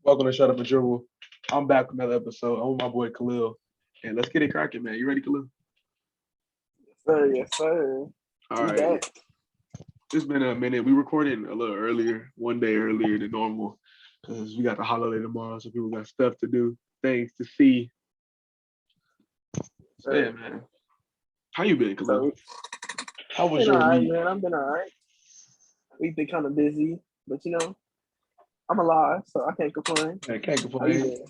Welcome to Shut Up and Dribble. I'm back with another episode. I'm with my boy Khalil. And let's get it cracking, man. You ready, Khalil? Sir, yes, sir. All We right. back. It's been a minute. We recorded a little earlier, one day earlier than normal, because we got the holiday tomorrow, so people got stuff to do, things to see. So, yeah, man. How you been, Khalil? So How was been your all right, week? man. I've been all right. We've been kind of busy, but I'm alive, so I can't complain. I can't How you complain. been?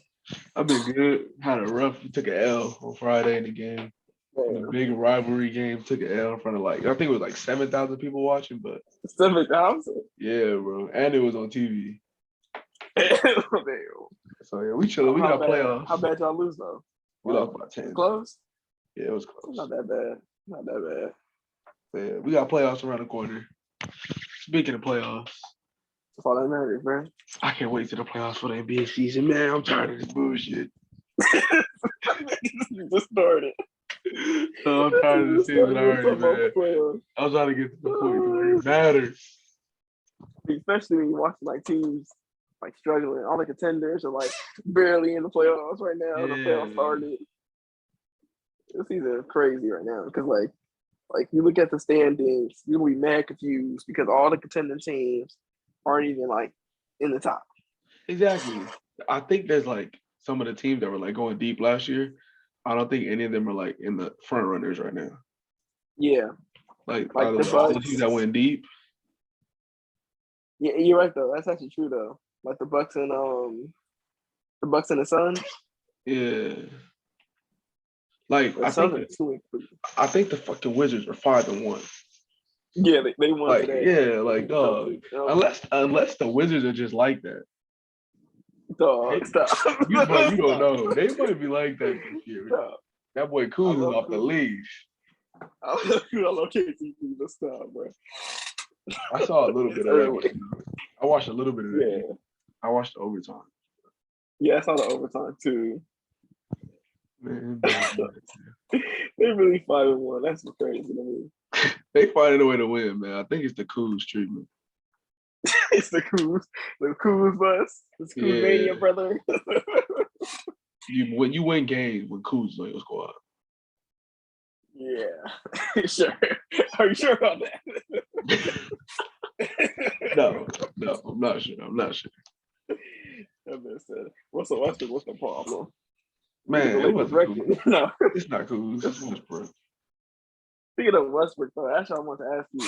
I've been good. Had a rough, took an L on Friday in the game. In a Man, big rivalry game, took an L in front of I think it was like 7,000 people watching, but 7,000. yeah, bro. And it was on TV. Damn. So yeah, we chilling. We How got bad? playoffs. How bad y'all lose though? We lost by 10. Close? Yeah, it was close. Not that bad. Not that So, yeah, we got playoffs around the corner. Speaking of playoffs, That's all that matters, man. I can't wait to the playoffs for the NBA season, man. I'm tired of this bullshit. You just started. So I'm tired of the season already, man. Playoffs. I'm trying to get to the point where it matters. Especially when you watch like teams like struggling. All the contenders are like barely in the playoffs right now. The playoffs started. This season is crazy right now because like you look at the standings, you're gonna be mad confused because all the contending teams aren't even like in the top. Exactly. I think there's like some of the teams that were like going deep last year. I don't think any of them are like in the front runners right now. Yeah, Like like the all the Bucks. teams that went deep. Yeah, you're right though. That's actually true though. Like the Bucks and the Suns. Yeah. Like The Suns are 2-3. I think the fucking Wizards are 5-1. Yeah, they won Like, today. yeah, like dog. Unless the Wizards are just like that. Dog, stop. You don't know. They might be like that this year. Stop. That boy Kuz is off the leash. I love KCP. Let's stop, bro. I saw a little bit of that game. I watched a little bit of that Yeah. game. I watched the overtime. Yeah, I saw the overtime too. Man, They really 5-1. That's crazy to me. they finding a way to win, man. I think it's the Kuz treatment. It's the Kuz bus. It's Kuz Mania, brother. When you win games when Kuz is on your squad. Yeah, sure. Are you sure about that? No, I'm not sure. That man said, "What's the problem?" Man, it was Kuz. No, it's not Kuz. It's Westbrook. Speaking of Westbrook, though, actually, I want to ask you,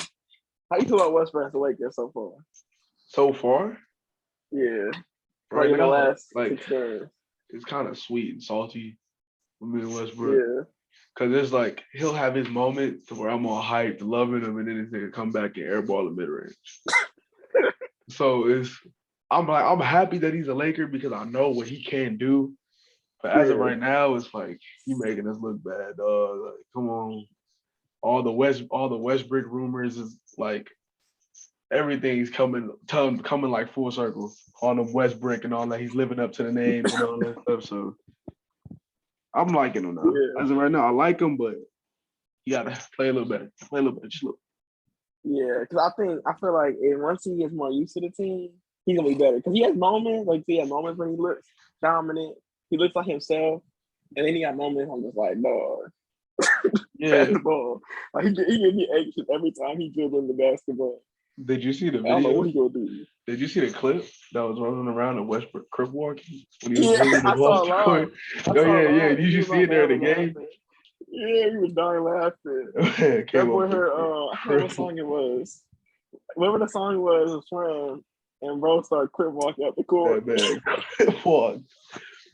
how you feel about Westbrook as a Lakers so far? So far, Yeah, right in the now, last like 6 games. it's kind of sweet and salty with me and Westbrook. Yeah. Cause it's like he'll have his moment to where I'm all hyped, loving him, and then he's gonna come back and airball the mid range. So I'm happy that he's a Laker because I know what he can do. But as of right now, it's like you making us look bad, dog. Like, come on. All the Westbrook rumors is like everything's coming like full circle on the Westbrook and all that. He's living up to the name and all that stuff. So I'm liking him now. Yeah. As of right now, I like him, but you gotta play a little better. Just a little. Yeah, because I feel like once he gets more used to the team, he's gonna be better. Because he has moments, when he looks dominant, he looks like himself, and then he got moments I'm just like, dog, Yeah. basketball. Like he gives me anxious every time he dribbling the basketball. Did you see the I don't know video? what he gonna do. Did you see the clip that was running around of Westbrook crip walking when he was Yeah, dribbling I the saw ball? live. Yeah. Did you see it there in the game? Yeah, he was dying laughing. That boy heard I forgot what song it was. Whatever the song was from, and bro started crip walking up the court. That man crip walk.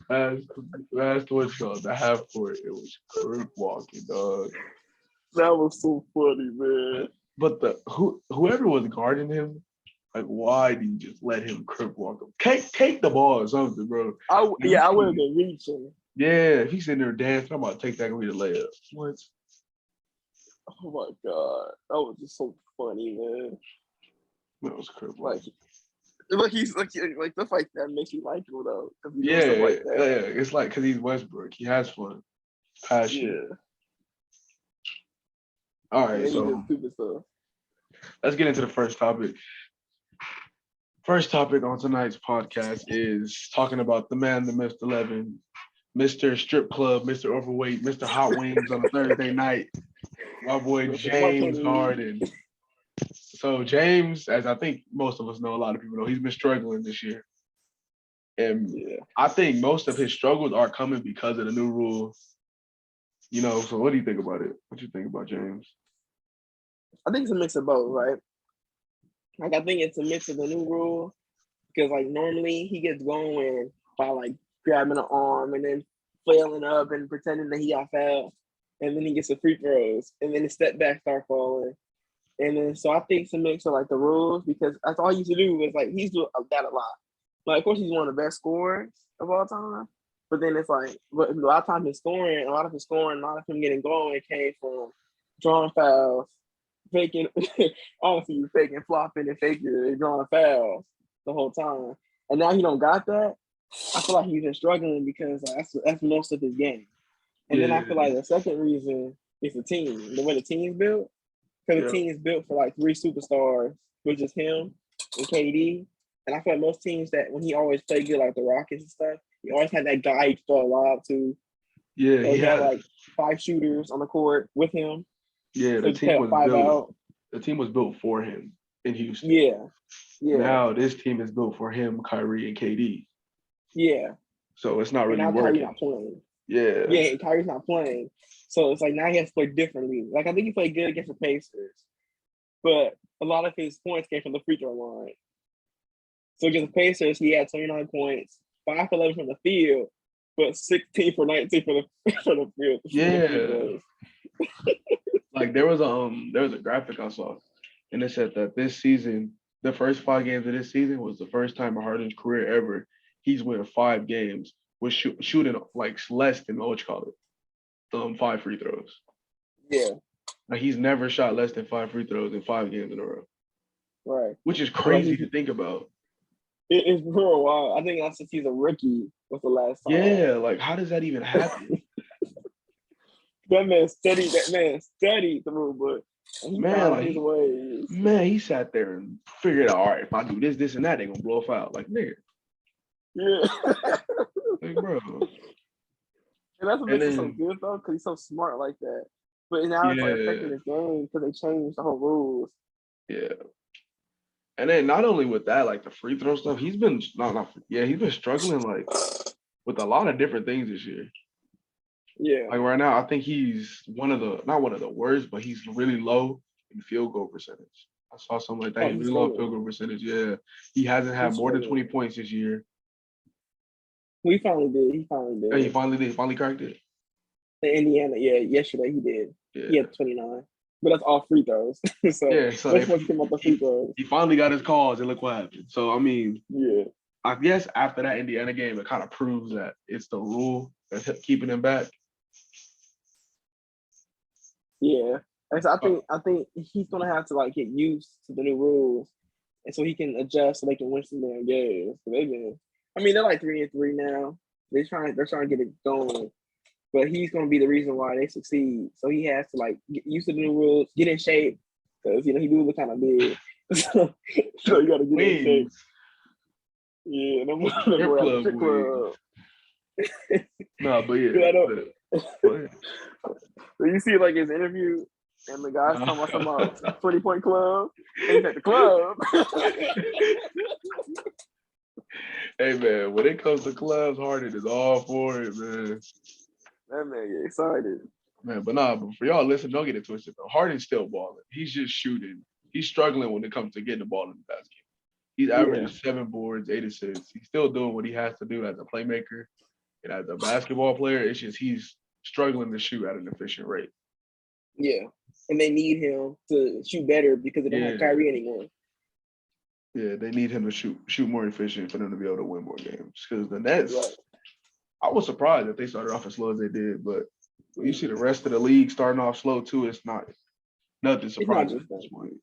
That's what's called the half court. It was crip walking, dog. That was so funny, man. But whoever was guarding him, like, why do you just let him crip walk him? Take the ball or something, bro. I would have been reaching. Yeah, if he's sitting there dancing, I'm about to take that and read a layup. What? Oh my god, that was just so funny, man. That was crip walking. walking. Like he's like stuff like that makes you like him though. Yeah, it's like because he's Westbrook. He has fun, passion. Yeah. All right, so let's get into the first topic. First topic on tonight's podcast is talking about the man, the myth, the legend, Mr. Strip Club, Mr. Overweight, Mr. Hot Wings on a Thursday night. My boy James Harden. So James, as I think most of us know, a lot of people know, he's been struggling this year. And I think most of his struggles are coming because of the new rule. You know, so what do you think about it? What do you think about James? I think it's a mix of both, right? Like, I think it's a mix of the new rule because, like, normally he gets going by, like, grabbing an arm and then flailing up and pretending that he got fouled. And then he gets the free throws. And then his step back start falling. And then, so I think it's a mix of, like, the rules because that's all he used to do was, like, he's doing that a lot. Like, of course, he's one of the best scorers of all time. But then it's like, a lot of times a lot of him getting going came from drawing fouls, faking, honestly, faking, flopping, and faking, and drawing fouls the whole time. And now he don't got that. I feel like he's been struggling because that's most of his game. And then I feel like the second reason is the team, the way the team's built. Because the team is built for like 3 superstars, which is him and KD. And I feel like most teams that when he always played good, like the Rockets and stuff, he always had that guy he throw a lob to. Yeah, he had like 5 shooters on the court with him. Yeah, the team was built. The team was built for him in Houston. Yeah. Now this team is built for him, Kyrie, and KD. Yeah. So it's not really and now working. Kyrie's not playing. Yeah, and Kyrie's not playing. So it's like now he has to play differently. Like I think he played good against the Pacers, but a lot of his points came from the free throw line. So against the Pacers, he had 29 points, 5 for 11 from the field, but 16 for 19 for the field. Yeah. Like there was a graphic I saw, and it said that this season, the first 5 games of this season was the first time in Harden's career ever he's won 5 games with shooting like less than what you call it, 5 free throws. Yeah. Like he's never shot less than 5 free throws in 5 games in a row. Right. Which is crazy to think about. It's for a while. I think that's since he's a rookie was the last time. Yeah, like how does that even happen? That man studied the rule book. And he found his ways. Man, he sat there and figured out, all right, if I do this, and that, they're gonna blow a foul. Like, nigga. Yeah. Like, bro. And that's what makes him so good though, because he's so smart like that. But now it's like affecting his game because they changed the whole rules. Yeah. And then not only with that, like the free throw stuff, he's been he's been struggling like with a lot of different things this year. Yeah. Like right now, I think he's not one of the worst, but he's really low in field goal percentage. I saw something like that. He's really low field goal percentage. Yeah. He hasn't had more than 20 points this year. He finally did. Yeah, he finally cracked it. In Indiana, yesterday he did. Yeah. He had 29. But that's all free throws. so that's what came up the free throws. He finally got his calls and look what happened. So I mean, I guess after that Indiana game, it kind of proves that it's the rule that's keeping him back. Yeah. So I think he's gonna have to like get used to the new rules, and so he can adjust so they can win some damn games. So they're like 3-3 now. They're trying to get it going, but he's gonna be the reason why they succeed. So he has to like get used to the new rules, get in shape, because he do look kind of big. so you gotta get in shape. Yeah, no strip club. No, but yeah. So you see like his interview and the guy's talking about 20-point club. He's at the club. Hey man, when it comes to clubs, Harden is all for it, man. That man get excited. Man, but for y'all listen, don't get it twisted though. Harden's still balling. He's just shooting. He's struggling when it comes to getting the ball in the basket. He's averaging 7 boards, 8 assists. He's still doing what he has to do as a playmaker. And as a basketball player, it's just he's struggling to shoot at an efficient rate. Yeah. And they need him to shoot better because they don't have Kyrie anymore. Yeah, they need him to shoot more efficient for them to be able to win more games. Because the Nets, I was surprised that they started off as slow as they did, but when you see the rest of the league starting off slow too, it's not nothing surprising at this point.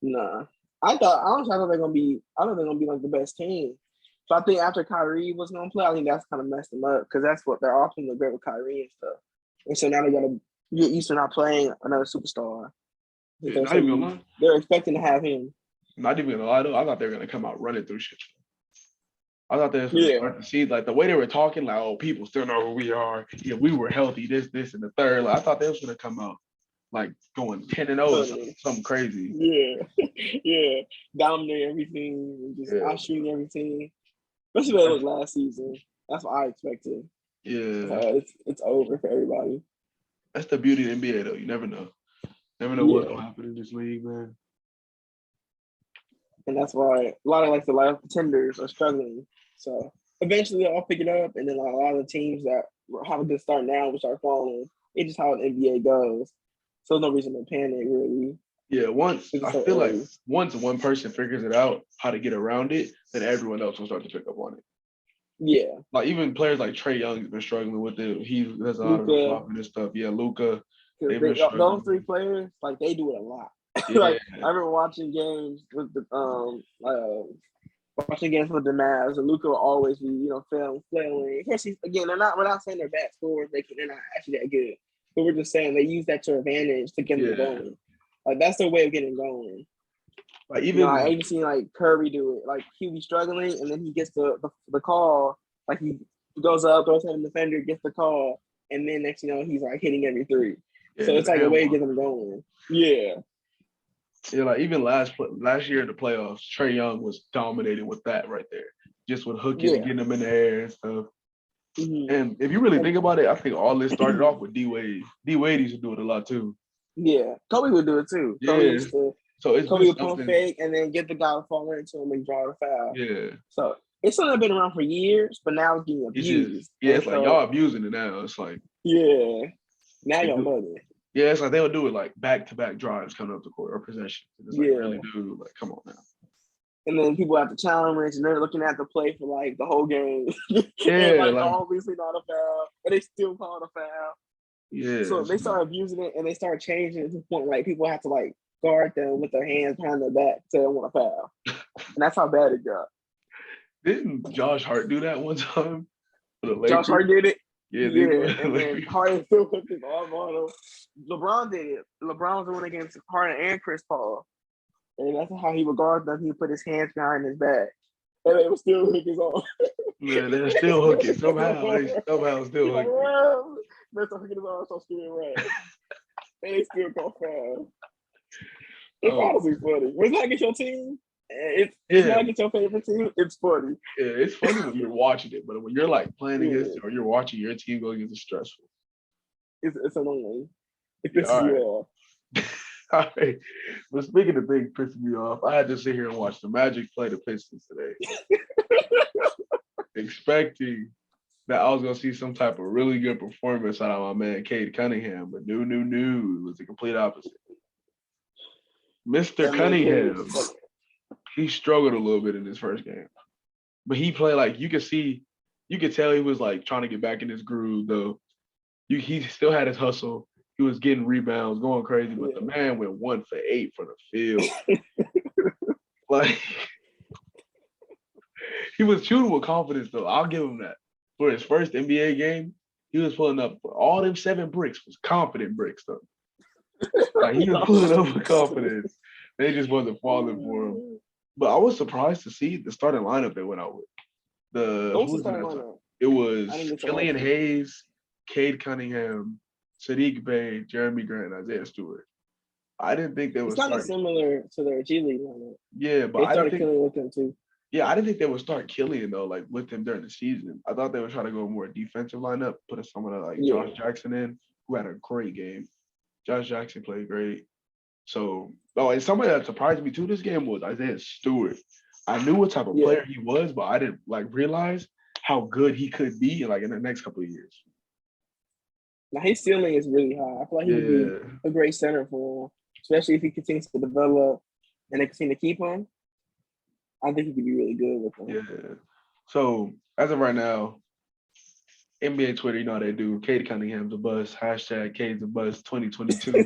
Nah. I thought they're gonna be like the best team. So I think after Kyrie was gonna play, I think that's kind of messed them up because that's what they're often the great with Kyrie and stuff. And so now they gotta get used to not playing another superstar. Yeah, they're expecting to have him. Not even gonna lie though, I thought they were gonna come out running through shit. I thought they was gonna Yeah. start to see like the way they were talking, like, oh, people still know who we are. Yeah, we were healthy, this, and the third. Like, I thought they was gonna come out like going 10-0 or something crazy. Yeah. Yeah. Dominate everything and just Yeah. out-shooting everything. Especially what it was last season. That's what I expected. Yeah. It's over for everybody. That's the beauty of the NBA though. You never know. Never know what's gonna happen in this league, man. And that's why a lot of contenders are struggling. So eventually they'll all pick it up, and then a lot of the teams that have a good start now will start falling. It's just how the NBA goes. So there's no reason to panic, really. Yeah, I So feel like early. once one person figures it out how to get around it, then everyone else will start to pick up on it. Yeah. Like even players like Trey Young has been struggling with it. He does a lot of the Luka, flopping and stuff. Yeah, Luka, they've been because those three struggling. players, like they do it a lot. Yeah, Like I remember watching games with the watching games with the Mavs, and Luka will always be, flailing. Of course, we're not saying they're bad scorers. They're not actually that good, but we're just saying they use that to advantage to get them yeah. going. Like that's their way of getting going. Like I even even seen like Curry do it. Like he'll be struggling, and then he gets the call. Like he goes up, goes to the defender, gets the call, and then next he's like hitting every three. yeah, So just it's like a way to and get them going. Yeah. yeah, like even last year in the playoffs, Trey Young was dominating with that right there, just with hooking and Yeah. getting them in the air and stuff. Mm-hmm. And if you really think about it, I think all this started off with D Wade. D Wade used to do it a lot too. Yeah. Kobe would do it too. Yeah. So it's been Kobe would pump something. fake and then get the guy to fall into him and draw the foul. Yeah. So it's something that's been around for years, but now it's getting abused. It's like y'all abusing it now. It's like now y'all bugging. Yeah, it's like they'll do it like back-to-back drives coming up the court or possessions. It's like really do like come on now. And then people have to challenge and they're looking at the play for like the whole game. Yeah, and obviously not a foul, but they still call it a foul. Yeah. So they start abusing it and they start changing it to the point like people have to like guard them with their hands behind their back so they don't want a foul. And that's how bad it got. Didn't Josh Hart do that one time for the Lakers? Josh Hart did it. Yeah, and then Harden still put his arm on him. LeBron did it. LeBron was the one against Harden and Chris Paul. And that's how he would guard them. He would put his hands behind his back. And they would still hook his arm. Yeah, they're still hooking. Somehow still hooking. They're still hooking his arm so screaming right. And they still call foul. It's honestly funny. When it's not against your team, it's not against your favorite team, it's funny. Yeah, it's funny when you're watching it, but when you're like playing against it or you're watching your team go against, it's stressful. It's annoying. It pisses you off. All right. But speaking of things pissing me off, I had to sit here and watch the Magic play the Pistons today. Expecting that I was going to see some type of really good performance out of my man, Cade Cunningham, but no. It was the complete opposite. Mr. Cunningham, he struggled a little bit in his first game. But he played like you could tell he was like trying to get back in his groove, though. He still had his hustle. He was getting rebounds, going crazy, but the man went 1 for 8 for the field. Like he was shooting with confidence, though. I'll give him that. For his first NBA game, he was pulling up all them 7 bricks was confident bricks, though. Like he was pulling up with confidence. They just wasn't falling for him. But I was surprised to see the starting lineup they went out with. It was Killian Hayes, Cade Cunningham, Sadiq Bey, Jeremy Grant, and Isaiah Stewart. I didn't think they would start. It's kind of similar to their G League lineup. Yeah, but they started Killian with them too. Yeah, I didn't think they would start Killian though, like with him during the season. I thought they would try to go more defensive lineup, put someone like Josh Jackson in, who had a great game. Josh Jackson played great. So, and somebody that surprised me too this game was Isaiah Stewart. I knew what type of player he was, but I didn't realize how good he could be in the next couple of years. Now his ceiling is really high. I feel like he would be a great center for him, especially if he continues to develop and they continue to keep him. I think he could be really good with him. Yeah. So as of right now, NBA Twitter, you know how they do. Cade Cunningham's a bust. # Cade's a bust 2022.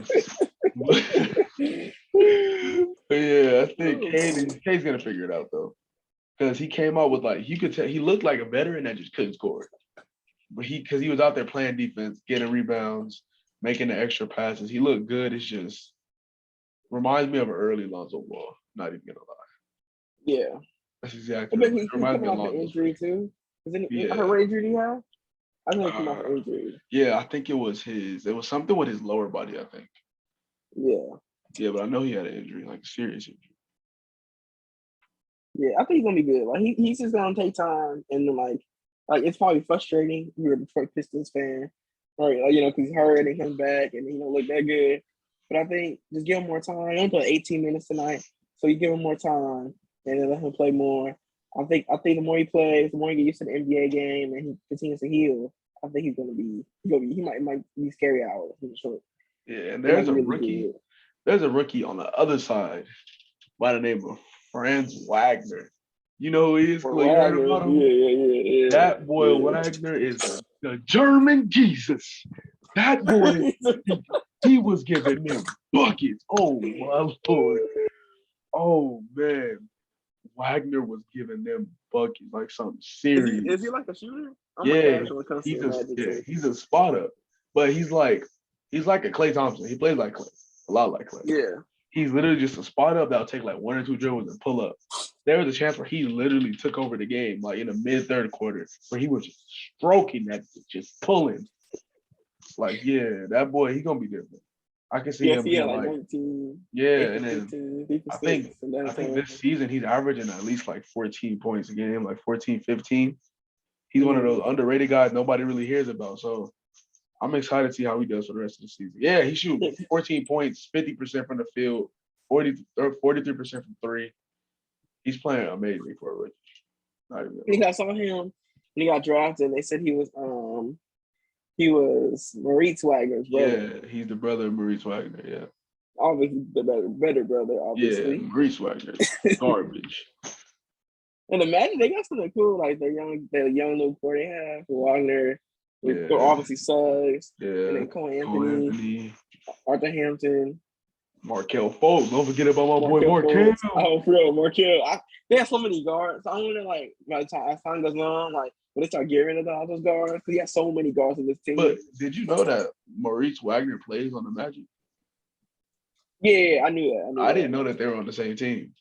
But yeah, I think Cade's gonna figure it out though, because he came out with you could tell he looked like a veteran that just couldn't score. But because he was out there playing defense, getting rebounds, making the extra passes, he looked good. It's just reminds me of an early Lonzo Ball. Not even gonna lie. Yeah. That's I exactly bet right. It he's reminds me coming a off lot an of those injury players. too. I heard Yeah. what injury did he have? I think he came off Uh, an injury. yeah, I think it was his. It was something with his lower body, I think. Yeah. Yeah, but I know he had an injury, like a serious injury. Yeah, I think he's gonna be good. Like he's just gonna take time and then like it's probably frustrating. If you're a Detroit Pistons fan, right? Like, because he's hurt and he comes back and he don't look that good. But I think just give him more time. He only played 18 minutes tonight, so you give him more time and then let him play more. I think the more he plays, the more he gets used to the NBA game and he continues to heal. I think he might be scary hours in the short. Yeah, and He might there's be a really rookie. good. There's a rookie on the other side by the name of Franz Wagner. You know who he is, For Khalil? You heard Wagner, about him? yeah, That boy yeah, Wagner is the German Jesus. That boy, yeah. he was giving them buckets. Oh my lord. Oh man. Wagner was giving them buckets like something Is he serious. like a shooter? I'm a Yeah, casual when it comes to the Magic too. he's a spot up. But he's like a Klay Thompson. He plays like Klay. A lot like Klay. Yeah. He's literally just a spot up that'll take like one or two dribbles and pull up. There was a chance where he literally took over the game, like in the mid third quarter, where he was just stroking that, just pulling. Like, yeah, that boy, he gonna be different. I can see Yes, him he had being like like, 19, yeah, 8 for and then 15, 3 for I 6, think and I that's think this season he's averaging at least like 14 points a game, like 14, 15. He's one of those underrated guys nobody really hears about. So I'm excited to see how he does for the rest of the season. Yeah, he shoot 14 points, 50% from the field, 43% from three. He's playing amazing for a rookie. Not even I think I saw him when he got drafted. They said he was Maurice Wagner's brother. yeah, he's the brother of Maurice Wagner. Yeah. Obviously the better brother, Yeah, obviously. Maurice Wagner. Garbage. And imagine they got something cool, like the young little core they have, Wagner, with Yeah. obviously Suggs, and Yeah. then Cole Cole Anthony, Anthony. Arthur Hampton, Markel Fultz. Don't forget about my boy Markel Markel. Fultz. Oh, for real, Markel. They have so many guards. I wonder, like, by the time as time goes on, like, when they start getting rid of all those guards, because he has so many guards in this team. But did you know that Maurice Wagner plays on the Magic? Yeah, I knew that. I didn't know that they were on the same team.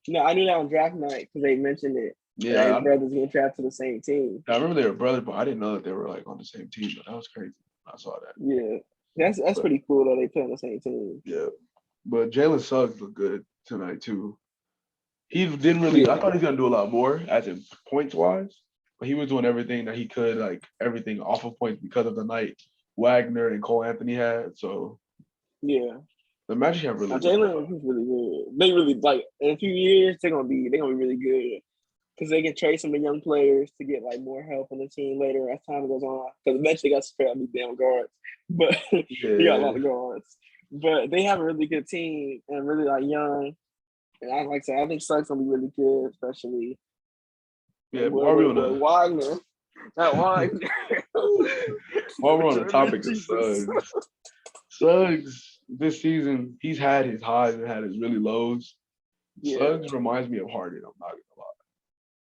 No, I knew that on draft night because they mentioned it. That Yeah, his brothers getting drafted to the same team. I remember they were brothers, but I didn't know that they were like on the same team. But that was crazy. I saw that. Yeah, that's But, pretty cool that they play on the same team. yeah, but Jalen Suggs looked good tonight too. He didn't really. I Yeah, thought he was gonna do a lot more, as in points wise. But he was doing everything that he could, like everything off of points because of the night Wagner and Cole Anthony had. So yeah. the Magic have really Now good. Jalen, he's really good. They really like in a few years they're gonna be really good because they can trade some of the young players to get like more help on the team later as time goes on. Because eventually they got to spare out these damn guards, but he got a Yeah, lot of guards. But they have a really good team and really like young. And I like to say I think Suggs gonna be really good, especially yeah. But while we're with on the Wagner. That Wagner. while we're on the German topic of Jesus. Suggs this season he's had his highs and had his really lows. Yeah. Suggs reminds me of Harden. I'm not gonna lie,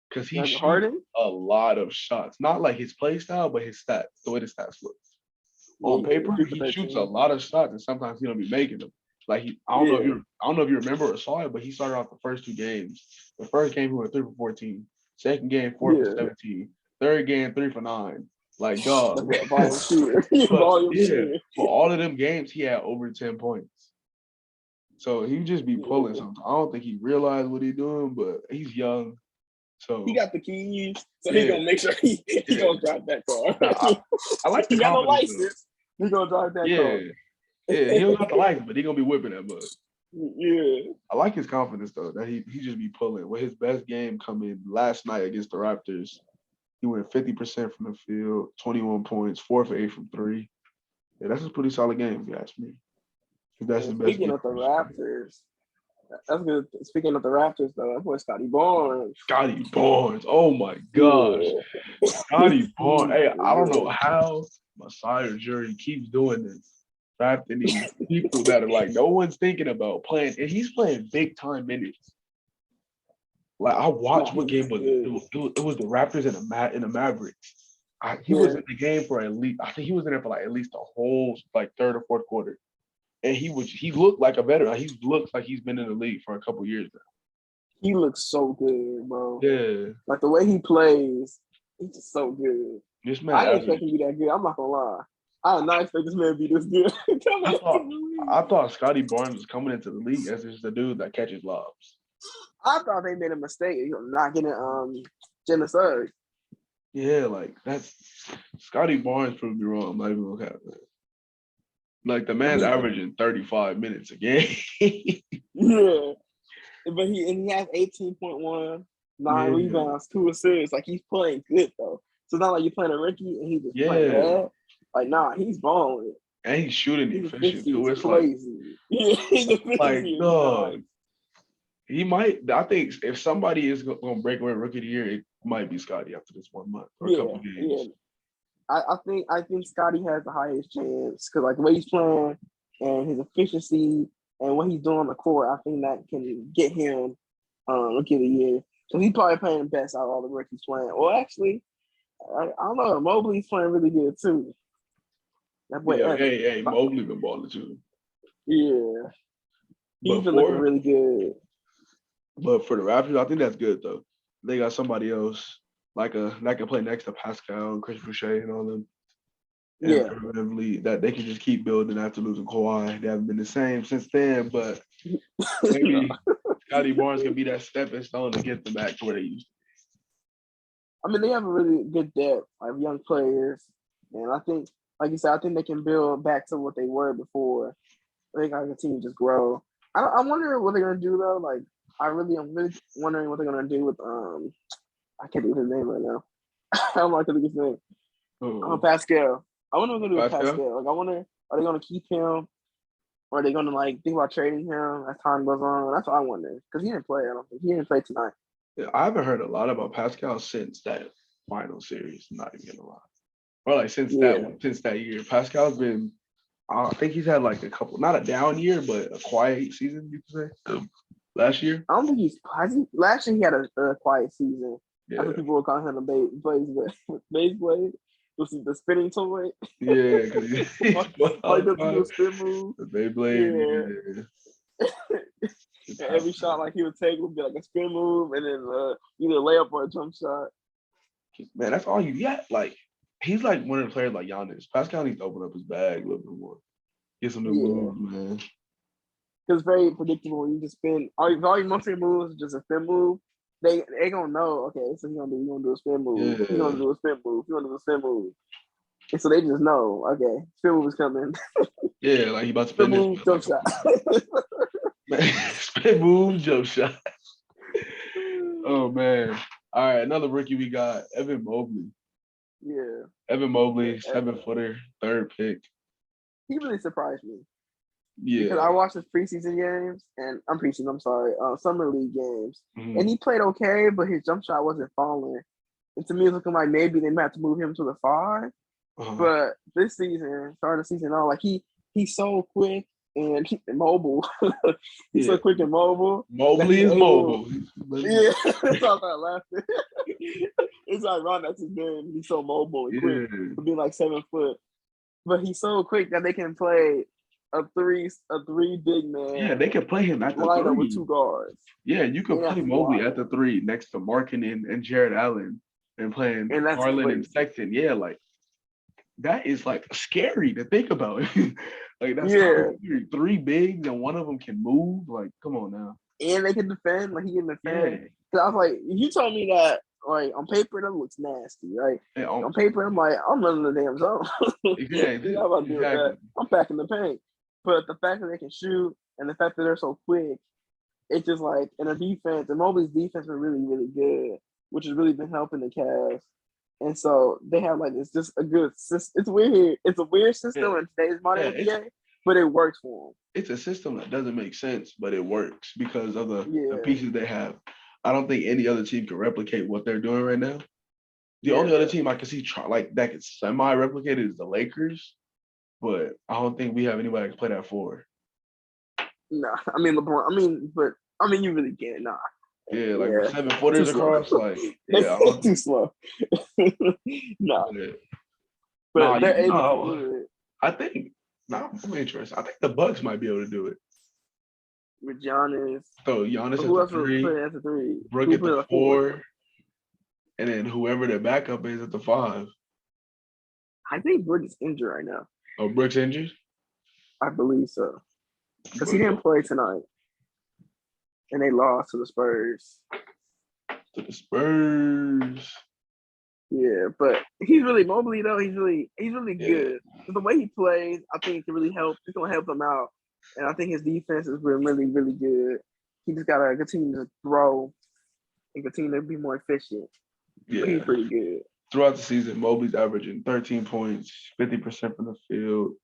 because he Like shoots Harden? a lot of shots. Not like his play style, but his stats, the way the stats look. On Yeah, paper, 3 for he shoots a 13. lot of shots, and sometimes he don't be making them. Like Yeah. I don't know if you remember or saw it, but he started off the first two games. The first game he went 3 for 14. Second game 4 for Yeah. 17. Third game 3 for 9. Like dog. That's a volume shooter. But Volume yeah, shooter. for all of them games, he had over 10 points. So he just be pulling Yeah. sometimes. I don't think he realized what he's doing, but he's young. He So got the keys, so he's yeah, gonna make sure he yeah. gonna drive that car. Nah, I like the he got no confidence though. license. He's gonna drive that Yeah, car. yeah. He don't got the license, but he gonna be whipping that mud. Yeah. I like his confidence though, that he just be pulling. With his best game coming last night against the Raptors, he went 50% from the field, 21 points, 4 for 8 from three. Yeah, that's a pretty solid game, if you ask me. If that's his And best speaking game. of the Raptors, that's good. Speaking of the Raptors, though, that boy Scotty Barnes. Scotty Barnes. Oh my gosh. Yeah. Scotty Barnes. Hey, I don't know Yeah. how Masai Ujiri keeps doing this. Drafting these people that are like no one's thinking about playing, and he's playing big time minutes. Like I watched what game was it? It was the Raptors and the Mavericks. He was in the game for at least I think he was in there for like at least the whole like third or fourth quarter. and he looked like a veteran. He looks like he's been in the league for a couple years now. He looks so good, bro. Yeah, Like the way he plays, he's just so good. this man I didn't expect averaged. him to be that good. I'm not gonna lie. I did not expect this man to be this good. I thought I thought Scotty Barnes was coming into the league as just the dude that catches lobs. I thought they made a mistake, not getting Jalen Suggs. Yeah, like that's Scotty Barnes proved me wrong. I'm not even gonna cap that. Like the man's averaging 35 minutes a game. Yeah, but he has 18.1, 9 rebounds, 2 assists. Like he's playing good though. So it's not like you're playing a rookie and he's just playing bad. Like nah, he's balling. And he's shooting efficient too. It's crazy. Like, like dog. He might. I think if somebody is gonna break away rookie of the year, it might be Scotty after this 1 month or a couple of games. Yeah. I think Scotty has the highest chance because like the way he's playing and his efficiency and what he's doing on the court, I think that can get him rookie of the year. So he's probably playing best out of all the rookies playing. Well, actually, I don't know. Mobley's playing really good too. That boy, hey, Mobley been balling too. Yeah, he's been looking really good. But for the Raptors, I think that's good though. They got somebody else that can play next to Pascal and Chris Boucher and all them. And that they can just keep building after losing Kawhi. They haven't been the same since then, but maybe Scotty Barnes can be that stepping stone to get them back to where they used to be. I mean, they have a really good depth of young players. And I think, like you said, I think they can build back to what they were before. They got to continue to just grow. I wonder what they're going to do, though. Like, I'm really wondering what they're going to do with, I can't think of his name right now. I'm not going to think of his name. Pascal. I wonder what they're going to do with Pascal. Like, I wonder, are they going to keep him? Or are they going to, like, think about trading him as time goes on? That's what I wonder. Because he didn't play, I don't think. He didn't play tonight. Yeah, I haven't heard a lot about Pascal since that final series, not even gonna lie. Or like since that year. Pascal's been, I think he's had like a couple, not a down year, but a quiet season, you could say. Last year? I don't think last year he had a quiet season. Yeah. That's what people were calling him the Beyblade. Was the spinning toy? Yeah, because all he does is a spin move. The Beyblade. Yeah. Every shot like he would take would be like a spin move and then either a layup or a jump shot. Man, that's all you got. Like he's like one of the players like Giannis. Pascal needs to open up his bag a little bit more. Get some new moves, man. Because it's very predictable. You just spin all your most of your moves is just a spin move. They gonna know, okay, so he's gonna do a spin move. Yeah. He's gonna do a spin move. He's gonna do a spin move. And so they just know, okay, spin move is coming. Yeah, like he about to spin move, jump shot. Spin move, jump shot. Oh man. All right, another rookie we got, Evan Mobley. Yeah. Evan Mobley, 7-footer, 3rd pick. He really surprised me. Yeah. Because I watched his preseason games and summer league games. Mm-hmm. And he played okay, but his jump shot wasn't falling. And to me, it's looking like maybe they might have to move him to the 5. Uh-huh. But this season, starting the season on, like he's so quick and mobile. He's so quick and mobile. Mobley is mobile. Yeah, that's all I laughing. It's ironic that's his name. He's so mobile and quick for being like 7 foot. But he's so quick that they can play a three big man. Yeah, they can play him at the 3 with 2 guards. Yeah, you can play Mobley at the 3 next to Markkanen and Jared Allen and playing Garland and Sexton. Yeah, like that is like scary to think about. Like that's 3 bigs and one of them can move. Like, come on now. And they can defend. Like he can defend. Yeah. I was like, if you told me that, like on paper, that looks nasty, right? Yeah, on paper, I'm like, I'm running the damn zone. Exactly. I'm packing the paint. But the fact that they can shoot and the fact that they're so quick, it's just like in a defense, and Mobley's defense is really, really good, which has really been helping the Cavs. And so they have like it's just a good system. It's weird. It's a weird system in today's modern NBA, but it works for them. It's a system that doesn't make sense, but it works because of the pieces they have. I don't think any other team can replicate what they're doing right now. The only other team I can see like that can semi-replicate it is the Lakers, but I don't think we have anybody that can play that 4. Nah, I mean LeBron. You really can't. Nah. Yeah, like 7-footers across, like too slow. Nah. But they're able to do it. I think No, I'm interested. I think the Bucks might be able to do it. with Giannis. So Giannis But at who the else would put three, it at the three? Brook Who at put it the at the four? 4, and then whoever their backup is at the 5. I think Brook is injured right now. Oh, Brook's injured? I believe so. Because he Brook didn't play tonight. And they lost to the Spurs. to the Spurs. Yeah, but he's really Mobley though. He's really Yeah. good. So the way he plays, I think it can really help. It's gonna help him out. And I think his defense has been really, really good. He just gotta continue to throw and continue to be more efficient. Yeah. But he's pretty good. Throughout the season, Mobley's averaging 13 points, 50% from the field,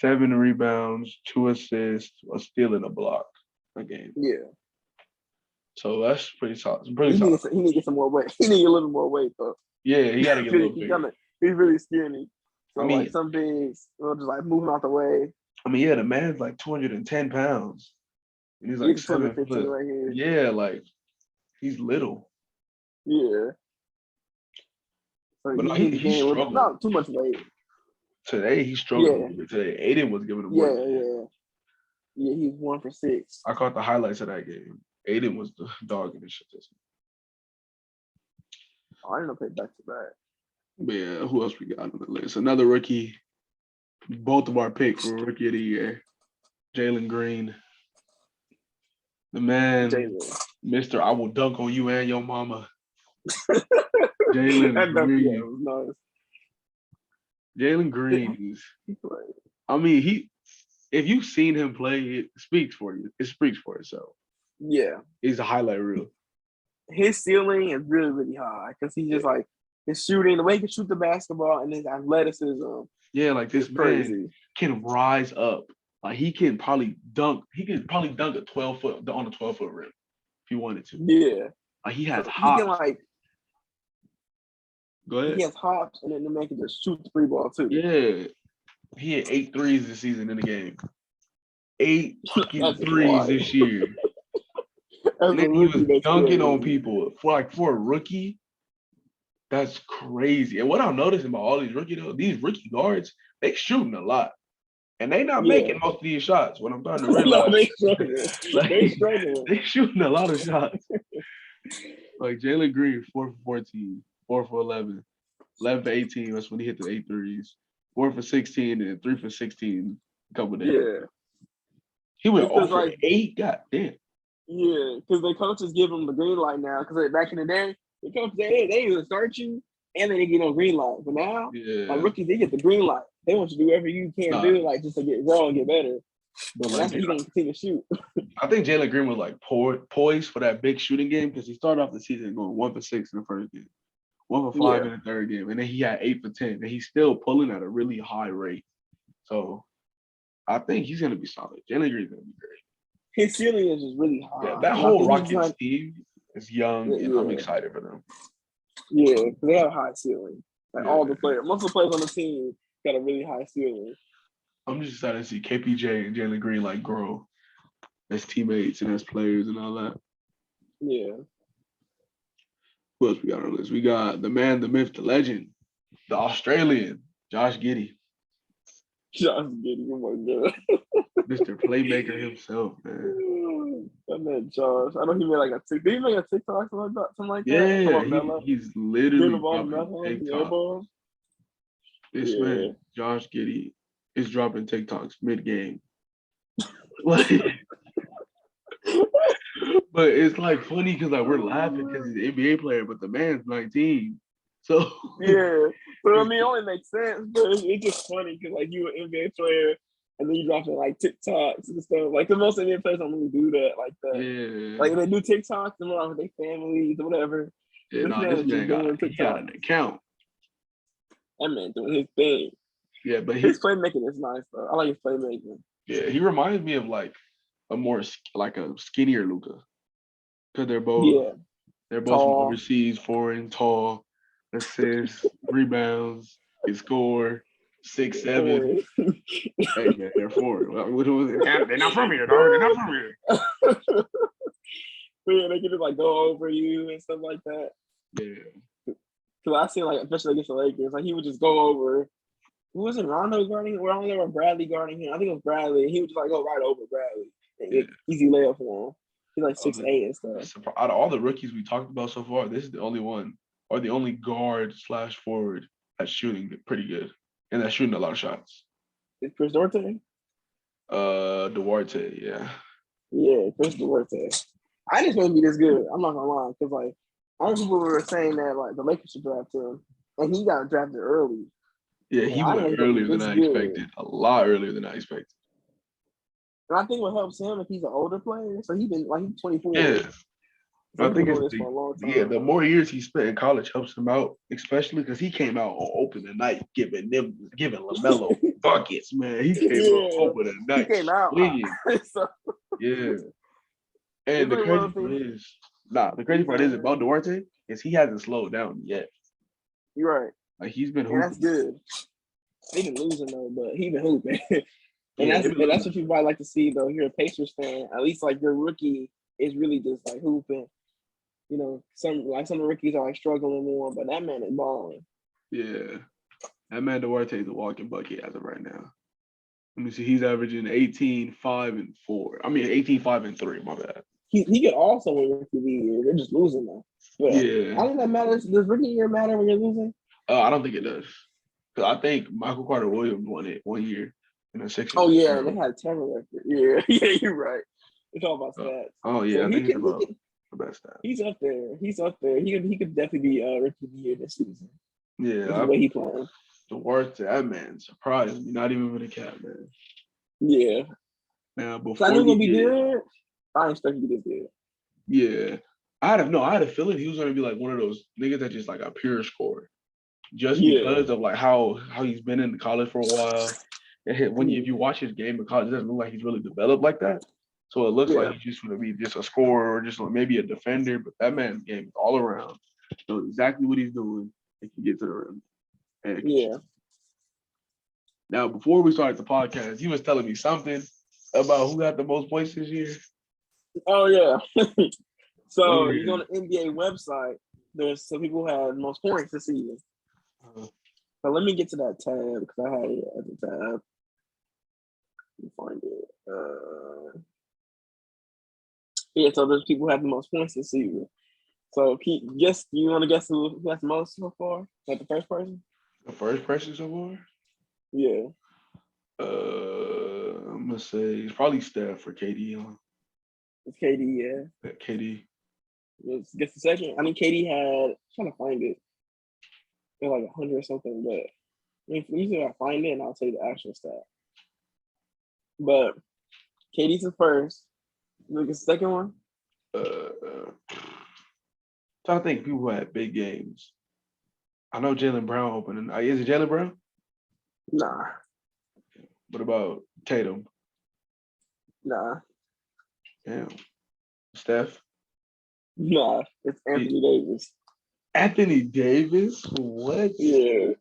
7 rebounds, 2 assists, a steal and a block a game. Yeah. So that's pretty solid. He needs to get some more weight. He needs a little more weight though. Yeah, he got to get a little bigger. He's really skinny. So I mean, like some bigs, just like moving out the way. I mean, yeah, the man's like 210 pounds. And he's like 7 foot. Right here. Yeah, like he's little. Yeah. So But no, he struggled. Not too much weight. Today he struggled a little bit. Today Aiden was giving him work. Yeah, he's 1 for 6. I caught the highlights of that game. Aiden was the dog in this shit. I didn't know play back to back. But yeah, who else we got on the list? Another rookie. Both of our picks were rookie of the year. Jalen Green. The man, Mr. I will dunk on you and your mama. Jalen Green. Nice. Jalen Green is, I mean, if you've seen him play, it speaks for you. It speaks for itself. Yeah. He's a highlight reel. His ceiling is really, really high because he's just like his shooting, the way he can shoot the basketball and his athleticism. Yeah, like this man can rise up. Like he can probably dunk. He can probably dunk a 12-foot on a 12-foot rim if he wanted to. Yeah. Like he has hops. He can Go ahead. He has hops and then the man can just shoot the free ball too. Yeah. He had 8 threes this season in the game. 8 fucking threes this year. And then he was dunking on people. For a rookie, that's crazy. And what I'm noticing about all these rookie guards, they shooting a lot. And they not making most of these shots. What I'm starting to realize. They struggling. They shooting a lot of shots. Like Jalen Green, 4 for 14, 4 for 11, 11 for 18. That's when he hit the 8 threes. 4 for 16 and 3 for 16 a couple days. Yeah. He went over 8. God damn. Yeah, because the coaches give him the green light now. Because back in the day, the coaches they either start you and then they get no green light. But now, like rookies, they get the green light. They want you to do whatever you can do, like just to get grow and get better. But like, he's gonna continue to shoot. I think Jalen Green was like poised for that big shooting game because he started off the season going 1 for 6 in the first game, 1 for 5 in the third game, and then he had 8 for 10, and he's still pulling at a really high rate. So I think he's gonna be solid. Jalen Green's gonna be great. His ceiling is just really high. Yeah, that whole Rockets team is young, and I'm excited for them. Yeah, they have a high ceiling. Like all the players, most of the players on the team got a really high ceiling. I'm just excited to see KPJ and Jalen Green like grow as teammates and as players and all that. Yeah. Who else we got on our list? We got the man, the myth, the legend, the Australian, Josh Giddey. Josh Giddey, oh my God. Mr. Playmaker himself, man. That man Josh. I know he made like a TikTok. Did he make a TikTok something like that? Yeah, he's literally dropping TikTok. This man, Josh Giddey, is dropping TikToks mid-game. Like, but it's like funny because like we're laughing because he's an NBA player, but the man's 19. So yeah, but I mean, it only makes sense. But it's just funny because like you an NBA player and then you dropping like TikToks and stuff. Like the most NBA players don't really do that like that. Yeah, like they do TikToks and with their families or whatever. Yeah, this man got an account. That man doing his thing. Yeah, but his playmaking is nice though. I like his playmaking. Yeah, he reminds me of like a more like a skinnier Luka, because they're both from overseas, foreign, tall, assists, rebounds, they score 6'7". Hey man, they're forward. Which was it? They're not from here, dog. They're not from here. But yeah, they can just like go over you and stuff like that. Yeah. Because I seen like especially against the Lakers, like he would just go over Who was it? Rondo guarding? Rondo or Bradley guarding him? I think it was Bradley. He would just like go right over Bradley and Yeah. get easy layup for him. He's like I was 6'8" and stuff. Out of all the rookies we talked about so far, this is the only one or the only guard slash forward that's shooting pretty good and that's shooting a lot of shots. Is Chris Duarte? Duarte, yeah. Yeah, Chris Duarte. I just want to be this good. I'm not gonna lie, because like other people were saying that like the Lakers should draft him, and he got drafted early. Yeah, And he I didn't know went he could be earlier than this I good. expected. A lot earlier than I expected. And I think what helps him if he's an older player. So he's 24. Yeah. So I he's been think it's doing this for a long time. the more years he spent in college helps him out, especially because he came out on opening night giving LaMelo buckets, man. He came out opening night. He came out. So, yeah. And the like crazy part is about Duarte is he hasn't slowed down yet. You're right. Like he's been hooping. And that's good. He been losing though, but he been hooping. That's what you might like to see though. You're a Pacers fan. At least like your rookie is really just like hooping. You know, some of the rookies are like struggling more, but that man is balling. Yeah. That man Duarte is a walking bucket as of right now. Let me see. He's averaging 18, 5, and 4. I mean 18, 5, and 3, my bad. He could also win rookie of the year. They're just losing now. But yeah. I think that matters. Does rookie year matter when you're losing? I don't think it does. Because I think Michael Carter Williams won it 1 year in the Sixers. Oh yeah, they had a terrible record. Yeah, you're right. It's all about stats. Oh yeah, so I think it's about the best stats. He's up there. He could definitely be rookie of the year this season. Yeah, the way he playing. Duarte, that man surprised me. Not even with a cap, man. Yeah. Now before so I knew he was gonna be good. I didn't expect him to be this good. Yeah. I had a feeling he was gonna be like one of those niggas that just like a pure scorer. Just because of like how he's been in college for a while. And if you watch his game in college, it doesn't look like he's really developed like that. So it looks like he's just gonna be just a scorer or just like maybe a defender, but that man's game is all around. Knows exactly what he's doing and can get to the rim. And now before we started the podcast, he was telling me something about who got the most points this year. Oh yeah. So you go on the NBA website, there's some people who had most points this season. So let me get to that tab because I had it at the tab. Let me find it. Yeah, so there's people who have the most points this season. So you want to guess who has the most so far? Like the first person? The first person so far? Yeah. I'm gonna say it's probably Steph or KD. It's KD, yeah. KD. Let's guess the second. I mean, KD had. I'm trying to find it. They're like 100 or something, but let me see if I find it, and I'll tell you the actual stat. But KD's the first. Look at the second one. Trying to think people who had big games. I know Jaylen Brown opening. Is it Jaylen Brown? Nah. What about Tatum? Nah. Damn. Steph? Nah. It's Anthony Davis. Anthony Davis? What? Yeah.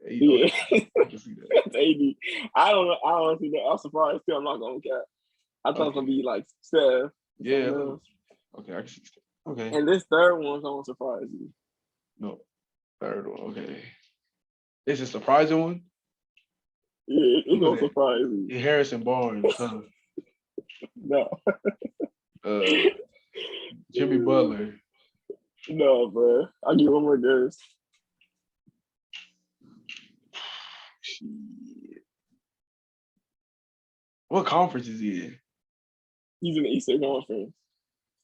Yeah. I can see that. That's 80. I don't know. See that. I'm surprised too. I'm not gonna cap. I thought it was gonna be like Steph. Yeah. Okay, I can see Steph. Okay. And this third one's gonna surprise you. No. Third one. Okay. It's a surprising one? Yeah, it's gonna surprise you. Harrison Barnes, huh? No. Jimmy Butler. No, bro. I'll give you one more guess. Shit. What conference is he in? He's in the Eastern Conference.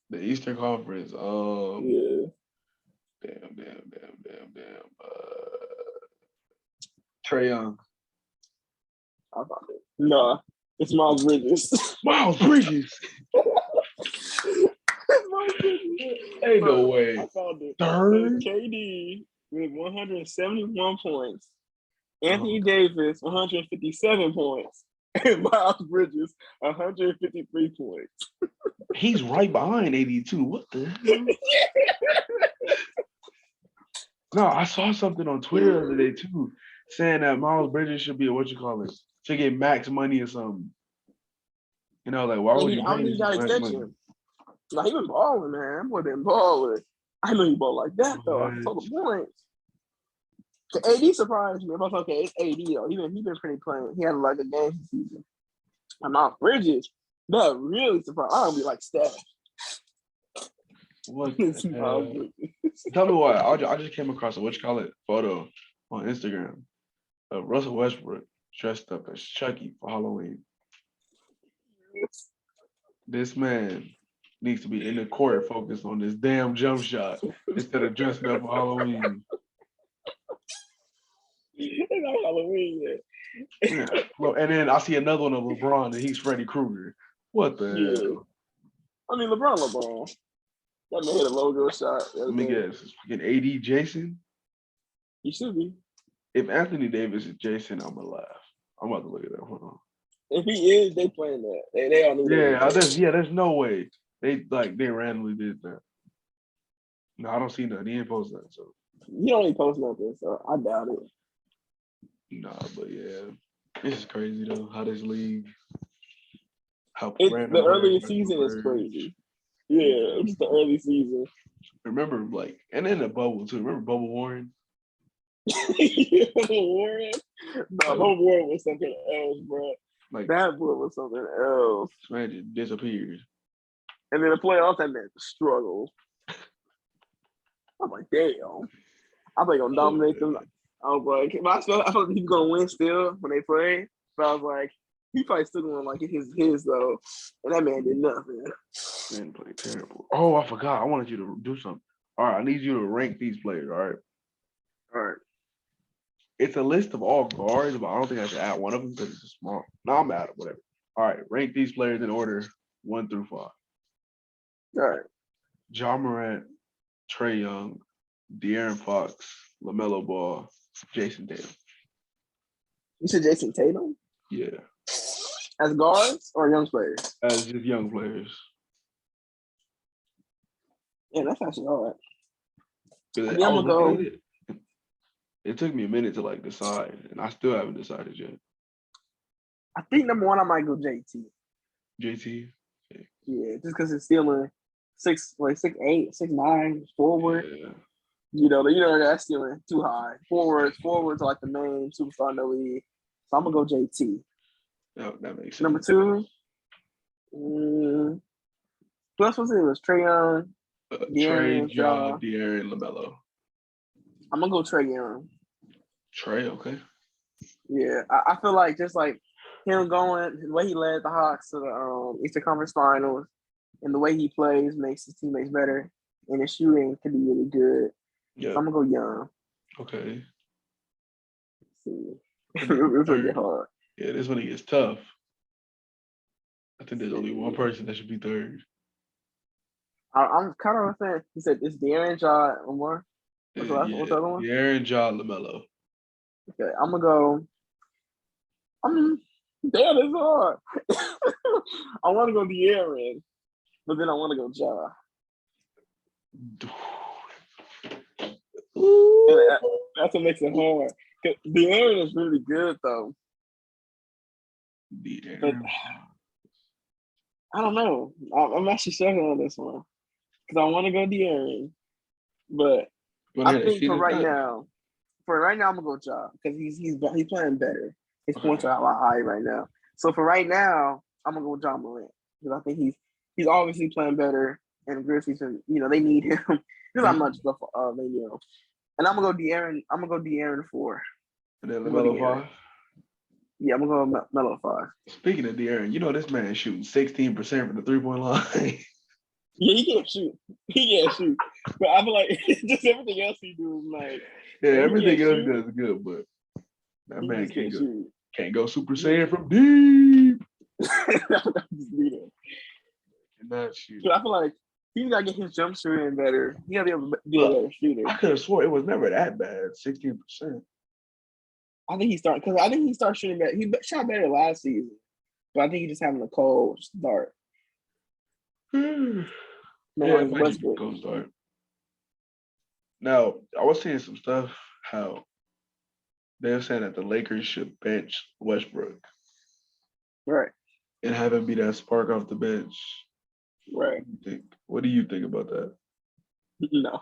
The Eastern Conference. Yeah. Damn. Trae Young. I found it. Nah, it's Miles Bridges. Miles Bridges. Ain't no way. I found it. Third? So KD with 171 points. Anthony Davis, 157 points. And Miles Bridges, 153 points. He's right behind 82. What the hell? No, I saw something on Twitter the other day too, saying that Miles Bridges should be should get max money or something. You know, like why would you? I don't think he got extension. No, he been balling, man. That boy been balling. I know he balled like that though. Total points. AD surprised me. I was okay. It's AD though. He been pretty playing. He had like a game this season. I'm not Bridges. That really surprised. I don't be like Steph. What? It's Miles Bridges. Tell me what. I just came across a photo on Instagram of Russell Westbrook dressed up as Chucky for Halloween. This man needs to be in the court focused on this damn jump shot instead of dressing up for Halloween. It's not Halloween yet. Yeah. Well, and then I see another one of LeBron and he's Freddy Krueger. What the hell? I mean, LeBron. That man hit a logo shot. Let me guess. It's fucking AD Jason? He should be. If Anthony Davis is Jason, I'm gonna laugh. I'm about to look at that. Hold on. If he is, they playing that. They all knew that. There's no way. They randomly did that. No, I don't see nothing. He ain't post that, so. You don't even post nothing, so I doubt it. Nah, but yeah. This is crazy though, how this league the early season is crazy. Yeah, it's the early season. Remember, and in the bubble too. Remember Bubble Warren? Warren? The whole Warren was something else, bro. That boy was something else. This man just disappeared. And then the playoffs, that man struggled. I'm like, damn. I think gonna dominate them. I was like, I felt like he's gonna win still when they play. But I was like, he probably still gonna get his though. And that man did nothing. Man played terrible. Oh, I forgot. I wanted you to do something. All right, I need you to rank these players. All right. It's a list of all guards, but I don't think I should add one of them because it's small. No, I'm out of whatever. All right, rank these players in order 1 through 5. All right. Ja Morant, Trae Young, De'Aaron Fox, LaMelo Ball, Jason Tatum. You said Jason Tatum? Yeah. As guards or young players? As just young players. Yeah, that's actually all right. I'm gonna go. It took me a minute to decide, and I still haven't decided yet. I think number 1, I might go JT. JT? Yeah, just because it's stealing 6'8", 6'9", forward. Yeah. You know that's stealing too high. Forwards are the main superstar in the league. So I'm gonna go JT. That makes sense. Number 2, who else was it? It was Trae Young, Trae, Ja, De'Aaron, LaMelo. I'm gonna go Trae Young. Trae, okay. Yeah, I feel like just him going the way he led the Hawks to the Eastern Conference Finals, and the way he plays makes his teammates better, and his shooting can be really good. Yeah, so I'm gonna go Young. Okay. Let's see, it's gonna get hard. Yeah, this one gets tough. I think there's only one person that should be third. I'm kind of a fan. He said it's De'Aaron, Ja, one more. What's the other one? De'Aaron, Ja, LaMelo. Okay, I'm gonna go. Damn, it's hard. I want to go De'Aaron, but then I want to go Ja. That's what makes it hard. De'Aaron is really good though. De'Aaron. I don't know. I'm actually struggling on this one because I want to go De'Aaron, but I think for right now, I'm gonna go Ja because he's playing better. His points are a lot higher right now. So for right now, I'm gonna go with Ja Morant because I think he's obviously playing better, and Grizzlies, they need him. There's not much stuff they need him. And I'm gonna go De'Aaron. I'm gonna go De'Aaron 4. And then LaMelo 5. Yeah, I'm gonna go Melo 5. Speaking of De'Aaron, this man is shooting 16% from the 3-point line. Yeah, he can't shoot. But I feel like just everything else he do is everything else he does is good, but that man can't go Super Saiyan from deep. Cannot shoot. But I feel like he's gotta get his jump shooting better. He gotta be able to be a better shooter. I could have swore it was never that bad, 16%. I think he started shooting better. He shot better last season, but I think he's just having a cold start. Cold start. Now, I was seeing some stuff how they were saying that the Lakers should bench Westbrook. Right. And have him be that spark off the bench. Right. What do you think about that? No.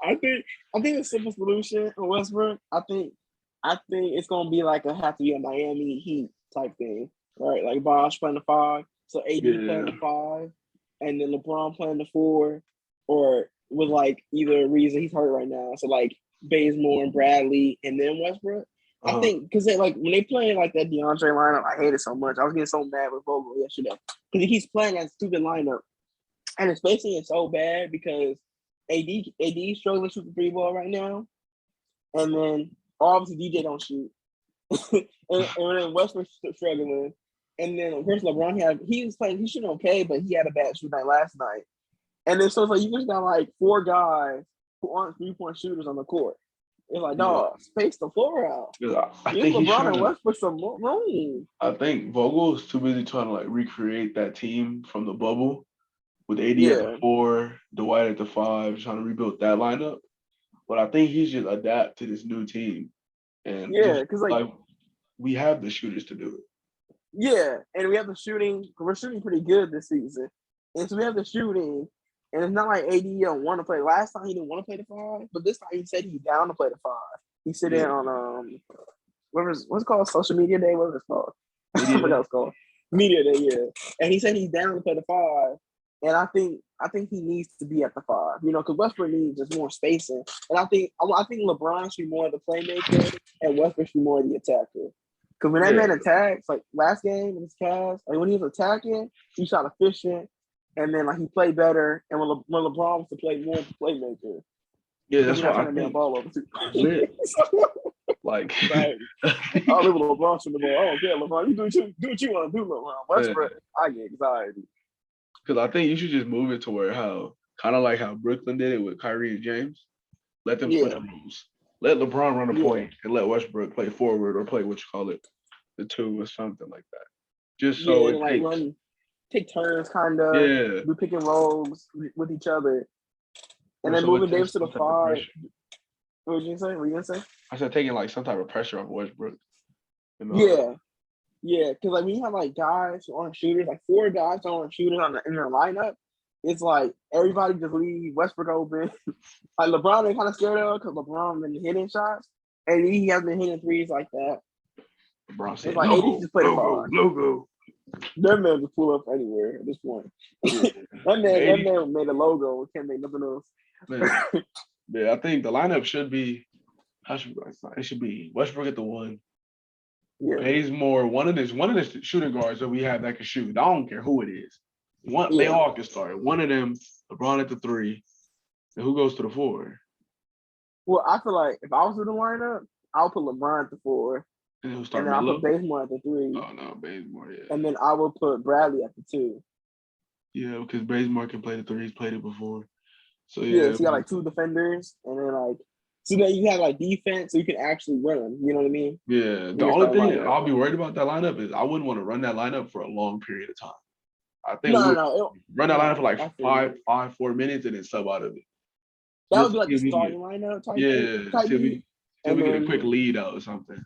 I think simple solution for Westbrook, I think it's gonna be like have to be a Miami Heat type thing, right? Like Bosh playing the 5, so AD playing Yeah. the 5, and then LeBron playing the 4, or with like either a reason he's hurt right now, so like Bazemore and Bradley, and then Westbrook. I Uh-huh. think because they like when they play like that DeAndre lineup, I hate it so much. I was getting so mad with Vogel yesterday because he keeps playing that stupid lineup, and it's basically so bad because AD struggling to shoot the 3 ball right now, and then obviously DJ don't shoot, and then Westbrook struggling, and then of course LeBron he shooting okay, but he had a bad shoot night last night, and then so it's like you just got like 4 guys who aren't 3-point shooters on the court. It's like, Yeah. dog, space the floor out. 'Cause I Give think he's LeBron trying and to. Westbrook some room. I think Vogel is too busy trying to like recreate that team from the bubble with AD at the Yeah, 4, Dwight at the 5, trying to rebuild that lineup. But I think he's just adapt to this new team and yeah, just because like, like we have the shooters to do it. yeah, and we have the shooting. We're shooting pretty good this season, and so we have the shooting. And it's not like AD don't want to play. Last time he didn't want to play the 5, but this time he said he's down to play the 5. He said it Yeah. on what's it called, social media day? What was it called? I Media forgot day. what it's called. Media day, yeah. And he said he's down to play the 5. And I think he needs to be at the 5, because Westbrook needs just more spacing. And I think LeBron should be more of the playmaker and Westbrook should be more of the attacker. Because when that Yeah. man attacks, like last game in his Cavs, like when he was attacking, he shot efficient, and then like he played better. And when LeBron was to play more of the playmaker, Yeah, because that's he's not why I turning the think ball over too. with like Like, I live with LeBron from the ball. Oh yeah, LeBron, you do what you want to do, LeBron. Westbrook, I get anxiety. because I think you should just move it to where how kind of like how Brooklyn did it with Kyrie and James. Let them split Yeah, the rules. Let LeBron run a yeah, point and let Westbrook play forward or play what you call it, the 2 or something like that. Just so yeah, it and like takes. take turns, kind of Yeah. do pick and rolls with each other, and Or then so it moving Davis takes to the some type of 5. pressure. What were you gonna say? I said taking like some type of pressure off Westbrook. Yeah, yeah, because like when you have like guys who aren't shooters, like 4 guys who aren't shooters in their lineup, it's like everybody just leave Westbrook open. Like LeBron, they kind of scared of because LeBron been hitting shots, and he hasn't been hitting threes like that. LeBron It's said, like AD logo, just play the 5. logo. That man just pull up anywhere at this point. Yeah. that man 80, made a logo. Can't make nothing else. man. Yeah, I think the lineup should be. How should it should be Westbrook at the 1, Yeah, Bazemore, one of the shooting guards that we have that can shoot. I don't care who it is. They yeah. all can start. One of them, LeBron at the 3, and who goes to the 4? Well, I feel like if I was in the lineup, I'll put LeBron at the 4, And who and start then I'll put Melo? Bazemore at the 3, Oh no, Bazemore, yeah. and then I will put Bradley at the 2. Yeah, because Bazemore can play the 3. He's played it before. So Yeah, yeah, so you got like 2 defenders, and then like so then you have like defense, so you can actually run. You know what I mean? yeah. In The your only starting thing lineup. I'll be worried about that lineup is I wouldn't want to run that lineup for a long period of time. I think we No, would run that lineup for no. like I feel you. 4 minutes and then sub out of it. That would Just be like see the if we can starting get, lineup type thing, yeah, type beat, see if and we get a quick then lead out or something.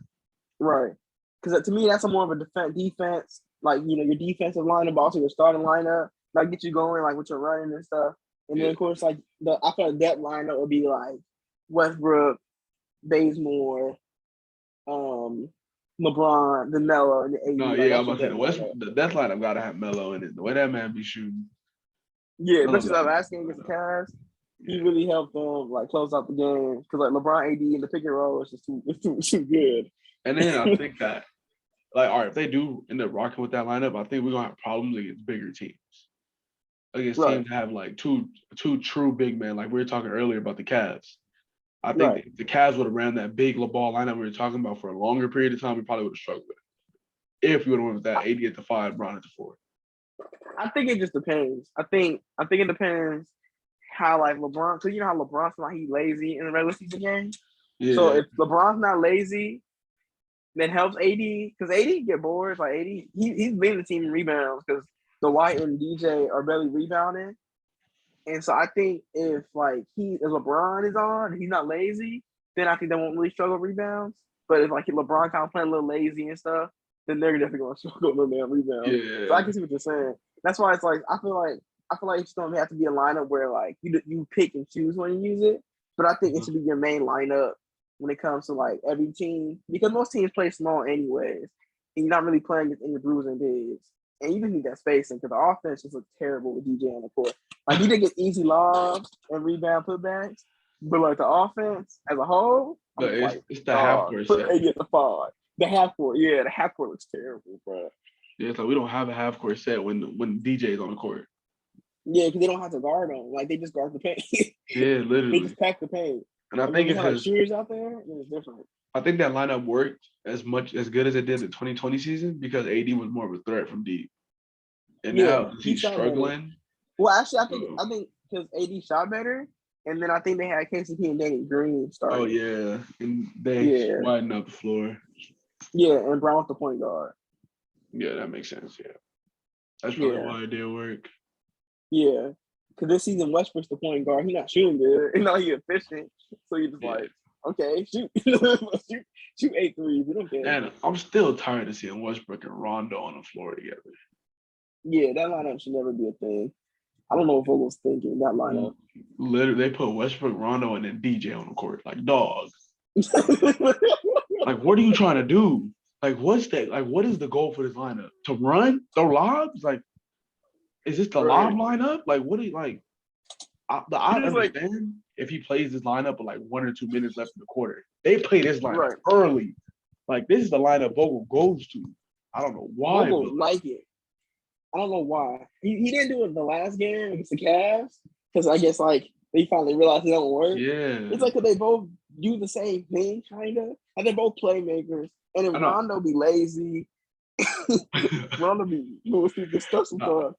right, because to me that's a more of a defense, like your defensive lineup, but also your starting lineup, like get you going like with your running and stuff, and then Yeah. of course like I feel like that lineup would be like Westbrook, Bazemore, LeBron, the Melo, and the AD. No, Like yeah, I'm that's your about to say death lineup. the death lineup gotta have Melo in it. The way that man be shooting, Yeah, Melo especially that gotta be. last game against the Cavs, he Yeah. really helped them like close out the game because like LeBron, AD, and the pick and roll is just too good. And then I think that like, all right, if they do end up rocking with that lineup, I think we're gonna have problems against bigger teams. Against Right, teams that have like two true big men, like we were talking earlier about the Cavs. I think right. the Cavs would have ran that big LeBall lineup we were talking about for a longer period of time. We probably would have struggled with it. If we would have went with that 80 at the 5, Brown at the 4. I think it just depends. I think it depends how like LeBron, because you know how LeBron's like he's lazy in the regular season game. So Yeah. if LeBron's not lazy, then helps AD because AD get bored. Like AD, he's leading the team in rebounds because Dwight and DJ are barely rebounding. And so I think if LeBron is on, he's not lazy, then I think they won't really struggle rebounds. But if like LeBron kind of playing a little lazy and stuff, then they're definitely gonna struggle a little bit on rebounds. So I Yeah. can see what you're saying. That's why it's like I feel like it's gonna have to be a lineup where like you pick and choose when you use it. but I think it should be your main lineup when it comes to like every team because most teams play small anyways, and you're not really playing against any bruising bigs. And you just need that spacing because the offense just looks terrible with DJ on the court. Like he did get easy lobs and rebound putbacks, but like the offense as a whole, I'm But like, it's the half court put set. 80 at the 5. The half court, yeah, the half court looks terrible, bro. Yeah, it's like we don't have a half court set when DJ's on the court. Yeah, because they don't have to guard them. Like they just guard the paint. Yeah, They literally. just pack the paint. And I And when think you it's have like because shooters out there, then it's different. I think that lineup worked as good as it did the 2020 season because AD was more of a threat from deep. And Yeah, now he he's shot better. struggling. Well, actually, I think because AD shot better, and then I think they had KCP and Danny Green starting. Oh yeah, and they widen up the floor. Yeah, and Brown with the point guard. Yeah, that makes sense. Yeah, that's probably why it did work. Yeah, because this season Westbrook's the point guard. He's not shooting good. You know, he's efficient, so you're just like, okay, shoot 8 threes. We don't care. And I'm still tired of seeing Westbrook and Rondo on the floor together. Yeah, that lineup should never be a thing. I don't know if Vogel's thinking that lineup. Literally, they put Westbrook, Rondo, and then DJ on the court. Like, dog. Like, what are you trying to do? Like, what's that? Like, what is the goal for this lineup? To run? Throw lobs? Like, is this the lob lineup? Like, what do you like? I understand if he plays this lineup with like 1 or 2 minutes left in the quarter. They play this lineup early. Like, this is the lineup Vogel goes to. I don't know why. Vogel like it. I don't know why. He didn't do it in the last game against the Cavs because I guess like they finally realized it don't work. Yeah. It's like they both do the same thing, kind of. And they're both playmakers. And if Rondo be lazy, Rondo be doing stupid stuff sometimes.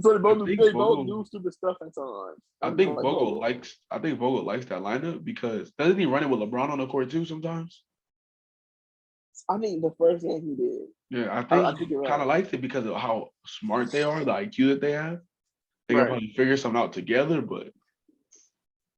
So they both do stupid stuff at times. I think Vogel likes that lineup because doesn't he run it with LeBron on the court too sometimes? I think the first game he did. Yeah, I think he kind of likes it because of how smart they are, the IQ that they have. They can probably figure something out together, but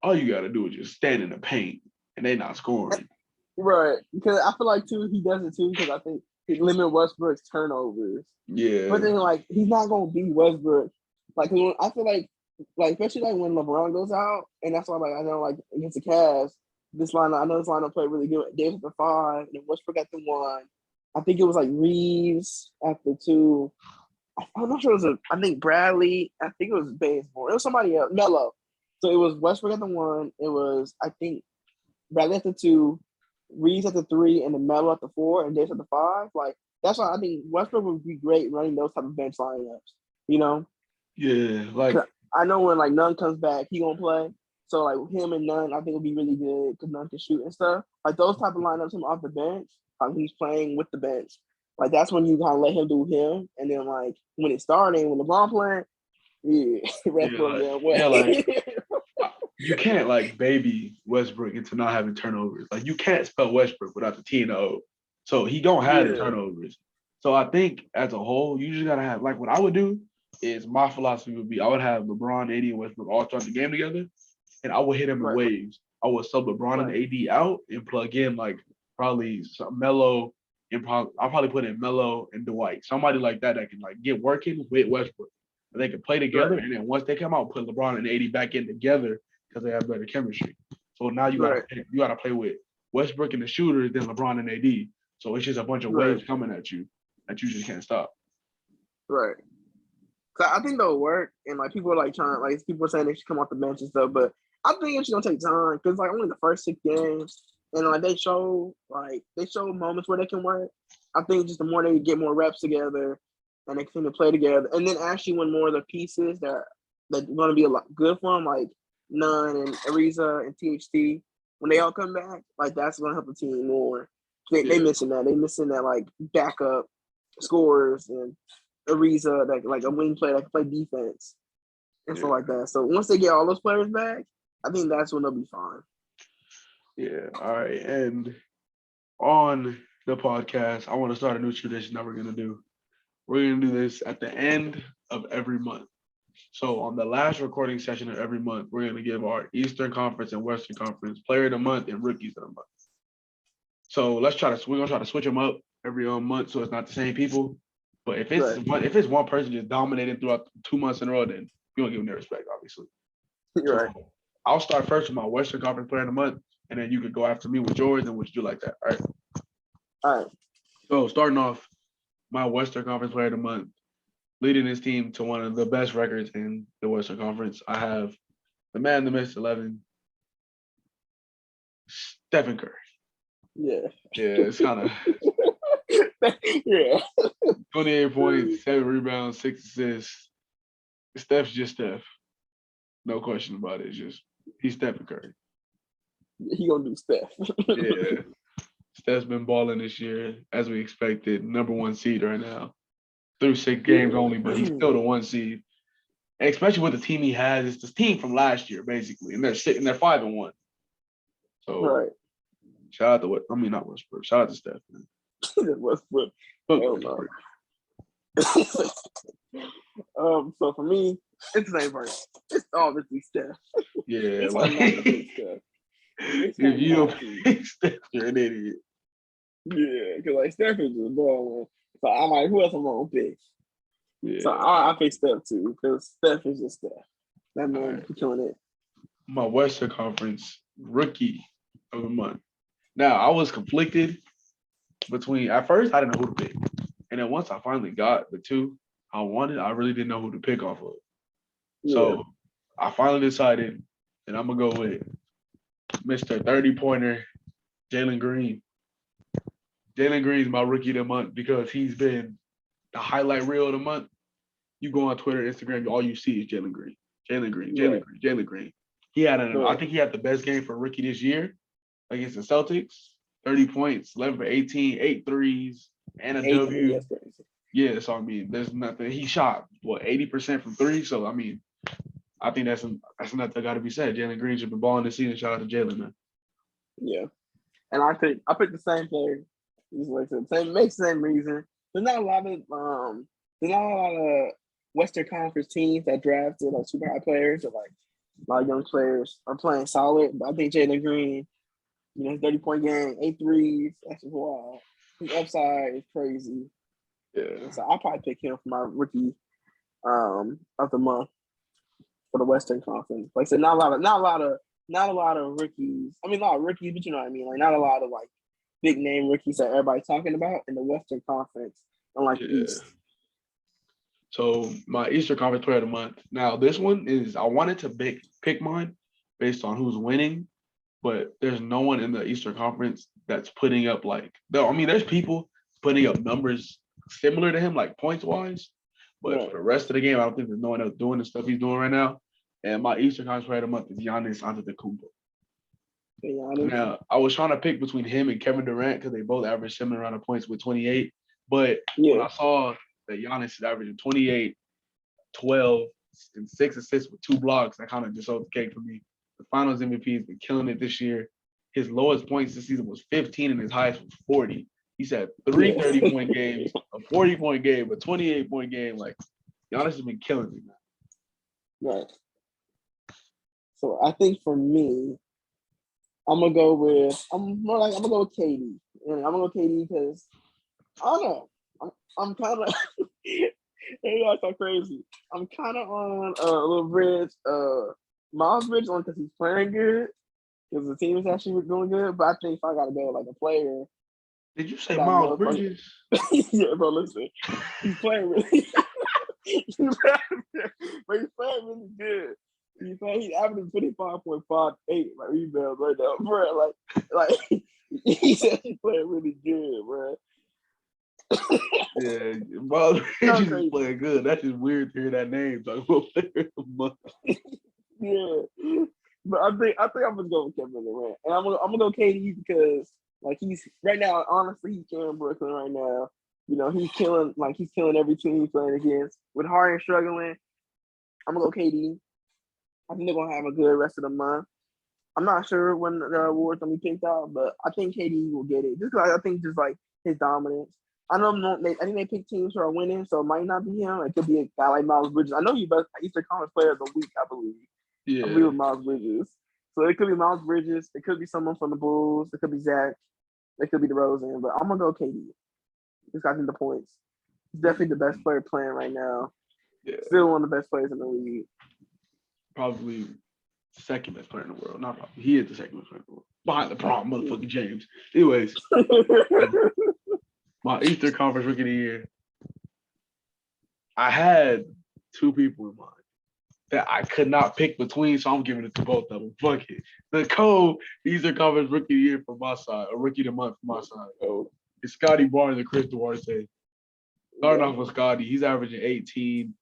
all you got to do is just stand in the paint and they're not scoring. Right. Because I feel like, too, he does it, too, because I think he limit Westbrook's turnovers. Yeah. But then, like, he's not going to be Westbrook. Like, I feel like, especially, like, when LeBron goes out, and that's why, like, I know, like, against the Cavs, this lineup played really good. Davis at the 5, and Westbrook at the 1. I think it was, like, Reeves at the 2. I'm not sure it was I think Bradley. I think it was Bazemore. It was somebody else. Melo. So it was Westbrook at the 1. It was, I think, Bradley at the 2, Reeves at the 3, and then Melo at the 4, and Davis at the 5. Like, that's why I think Westbrook would be great running those type of bench lineups, you know? Yeah, like I know when like Nunn comes back, he gonna play. So like him and Nunn, I think will be really good because Nunn can shoot and stuff. Like those type of lineups, him off the bench, he's playing with the bench. Like that's when you kind of let him do him, and then like when it's starting, when LeBron playing, you can't like baby Westbrook into not having turnovers. Like you can't spell Westbrook without the T and the O. So he don't have the turnovers. So I think as a whole, you just gotta have like what I would do is my philosophy would be I would have LeBron, AD, and Westbrook all start the game together, and I would hit them in waves. I would sub LeBron and AD out and plug in like probably some Melo and I'll probably put in Melo and Dwight, somebody like that can like get working with Westbrook, and they can play together. And then once they come out, put LeBron and AD back in together because they have better chemistry. So now you gotta play with Westbrook and the shooters, then LeBron and AD. So it's just a bunch of waves coming at you that you just can't stop. Right. So I think that'll work, and like people are like trying, like people are saying they should come off the bench and stuff, but I think it's gonna take time because like only the first 6 games, and like they show moments where they can work. I think just the more they get more reps together, and they continue to play together, and then actually when more of the pieces that are going to be a lot good for them, like Nunn and Ariza and THT, when they all come back, like that's going to help the team more. They missing that. They missing that like backup scorers and Ariza, that like a wing player that can play defense and stuff like that. So once they get all those players back, I think that's when they'll be fine. Yeah. All right. And on the podcast, I want to start a new tradition that we're going to do. We're going to do this at the end of every month. So on the last recording session of every month, we're going to give our Eastern Conference and Western Conference Player of the Month and Rookies of the Month. So we're going to try to switch them up every month so it's not the same people. But if it's one person just dominating throughout 2 months in a row, then you don't give them their respect, obviously. Right. I'll start first with my Western Conference Player of the Month, and then you could go after me with yours, and we'll do like that. All right. All right. So starting off, my Western Conference Player of the Month, leading his team to one of the best records in the Western Conference. I have the man, the Mr. 11, Stephen Curry. Yeah. Yeah, it's kind of Yeah. 28 points, 7 rebounds, 6 assists. Steph's just Steph. No question about it. It's just he's Stephen Curry. He gonna do Steph. Yeah. Steph's been balling this year, as we expected. Number 1 seed right now. Through 6 games only, but he's still the 1 seed. And especially with the team he has, it's the team from last year, basically. And they're 5-1. So Right. shout out to not Westbrook. Shout out to Steph, man. Westbrook. Hell no. So for me, it's the same person. It's obviously Steph. Yeah, it's like Steph. If you don't pick Steph, you're an idiot. Yeah, because like Steph is just balling. So I'm like, who else am I gonna pick? Yeah. So I pick Steph too, because Steph is just Steph. That man killing it. My Western Conference Rookie of the Month. Now I was conflicted between. At first, I didn't know who to pick, and then once I finally got the 2 I wanted, I really didn't know who to pick off of. Yeah. So I finally decided, and I'm gonna go with Mr. 30-pointer, Jalen Green. Jalen Green's my Rookie of the Month because he's been the highlight reel of the month. You go on Twitter, Instagram, all you see is Jalen Green. Jalen Green, Jalen Green, Jalen Green. I think he had the best game for rookie this year against the Celtics. 30 points, 11 for 18, 8 threes, and a W. Yeah, so I mean, there's nothing. He shot 80% from 3. So I mean, I think that's enough that got to be said. Jalen Green should be balling this season. Shout out to Jalen, man. Yeah, and I picked the same player. Just like the same reason. There's not a lot of Western Conference teams that drafted like super high players or like a lot of young players are playing solid. But I think Jalen Green, his 30-point game, 8 threes, that's just wild. His upside is crazy. Yeah. So I'll probably pick him for my Rookie of the month for the Western Conference. Like I said, not a lot of rookies. I mean, a lot of rookies, but you know what I mean. Like not a lot of like big name rookies that everybody's talking about in the Western Conference, unlike the East. So my Eastern Conference Player of the Month. Now this one is I wanted to pick mine based on who's winning, but there's no one in the Eastern Conference that's putting up there's people putting up numbers similar to him, like points wise. But for the rest of the game, I don't think there's no one else doing the stuff he's doing right now. And my Eastern Conference Player of the Month is Giannis Antetokounmpo. Now, I was trying to pick between him and Kevin Durant because they both average similar amount of points with 28. But when I saw that Giannis is averaging 28, 12, and 6 assists with 2 blocks, that kind of just sold the cake for me. The Finals MVP has been killing it this year. His lowest points this season was 15, and his highest was 40. He's had 3 30-point games, a 40-point game, a 28-point game. Like, Giannis has been killing me, man. Right. So I think for me, I'm gonna go with KD. And I'm gonna go KD because I don't know. I'm kind of that's so crazy. I'm kind of on a little bridge. Miles Bridges on because he's playing good. Because the team is actually doing good. But I think if I gotta go like a player. Did you say Miles Bridges? Yeah, bro. Listen, he's playing really. But he's playing really good. He's averaging 25.58 rebounds right now, bro. Like he said he's playing really good, bro. Yeah, Miles Bridges is playing good. That's just weird to hear that name. Yeah, but I think I'm gonna go with Kevin Durant, and I'm gonna go KD because like he's right now. Honestly, he's killing Brooklyn right now. He's killing every team he's playing against. With Harden struggling, I'm gonna go KD. I think they're gonna have a good rest of the month. I'm not sure when the awards gonna be picked out, but I think KD will get it. Just because I think just like his dominance. I think they pick teams who are winning, so it might not be him. It could be a guy like Miles Bridges. I know he's best Eastern Conference Player of the Week, I believe. Yeah. I believe with Miles Bridges. So it could be Miles Bridges. It could be someone from the Bulls. It could be Zach. It could be DeRozan. But I'm gonna go KD. He's got the points. He's definitely the best player playing right now. Yeah. Still one of the best players in the league. Probably second best player in the world. Not probably. He is the second best player in the world. Behind the prom, motherfucking James. Anyways, my Eastern Conference Rookie of the Year. I had two people in mind that I could not pick between, so I'm giving it to both of them. Fuck it. The Eastern Conference Rookie of the Year from my side, or Rookie of the Month from my side. It's Scotty Barnes and Chris Duarte. Starting off with Scotty, he's averaging 18,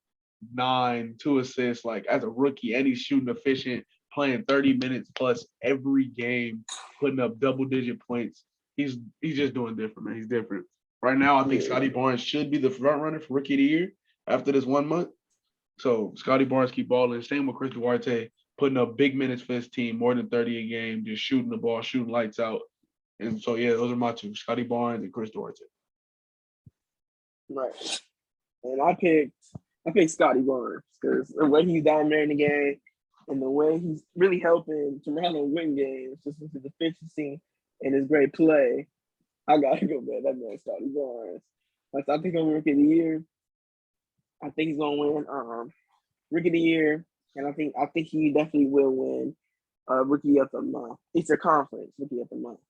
9, 2 assists, like as a rookie, and he's shooting efficient, playing 30 minutes plus every game, putting up double-digit points. He's just doing different, man. He's different. Right now, I think Scotty Barnes should be the front runner for Rookie of the Year after this 1 month. So Scotty Barnes keep balling. Same with Chris Duarte, putting up big minutes for his team, more than 30 a game, just shooting the ball, shooting lights out. And so, yeah, those are my two, Scotty Barnes and Chris Duarte. Right. And I picked Scotty Barnes because the way he's dominating the game and the way he's really helping Toronto win games, just with his efficiency and his great play, I gotta go back. That man Scotty Barnes. Like, I think I'm Rookie of the Year. I think he's gonna win Rookie of the Year, and I think he definitely will win Rookie of the Month. It's a conference Rookie of the Month.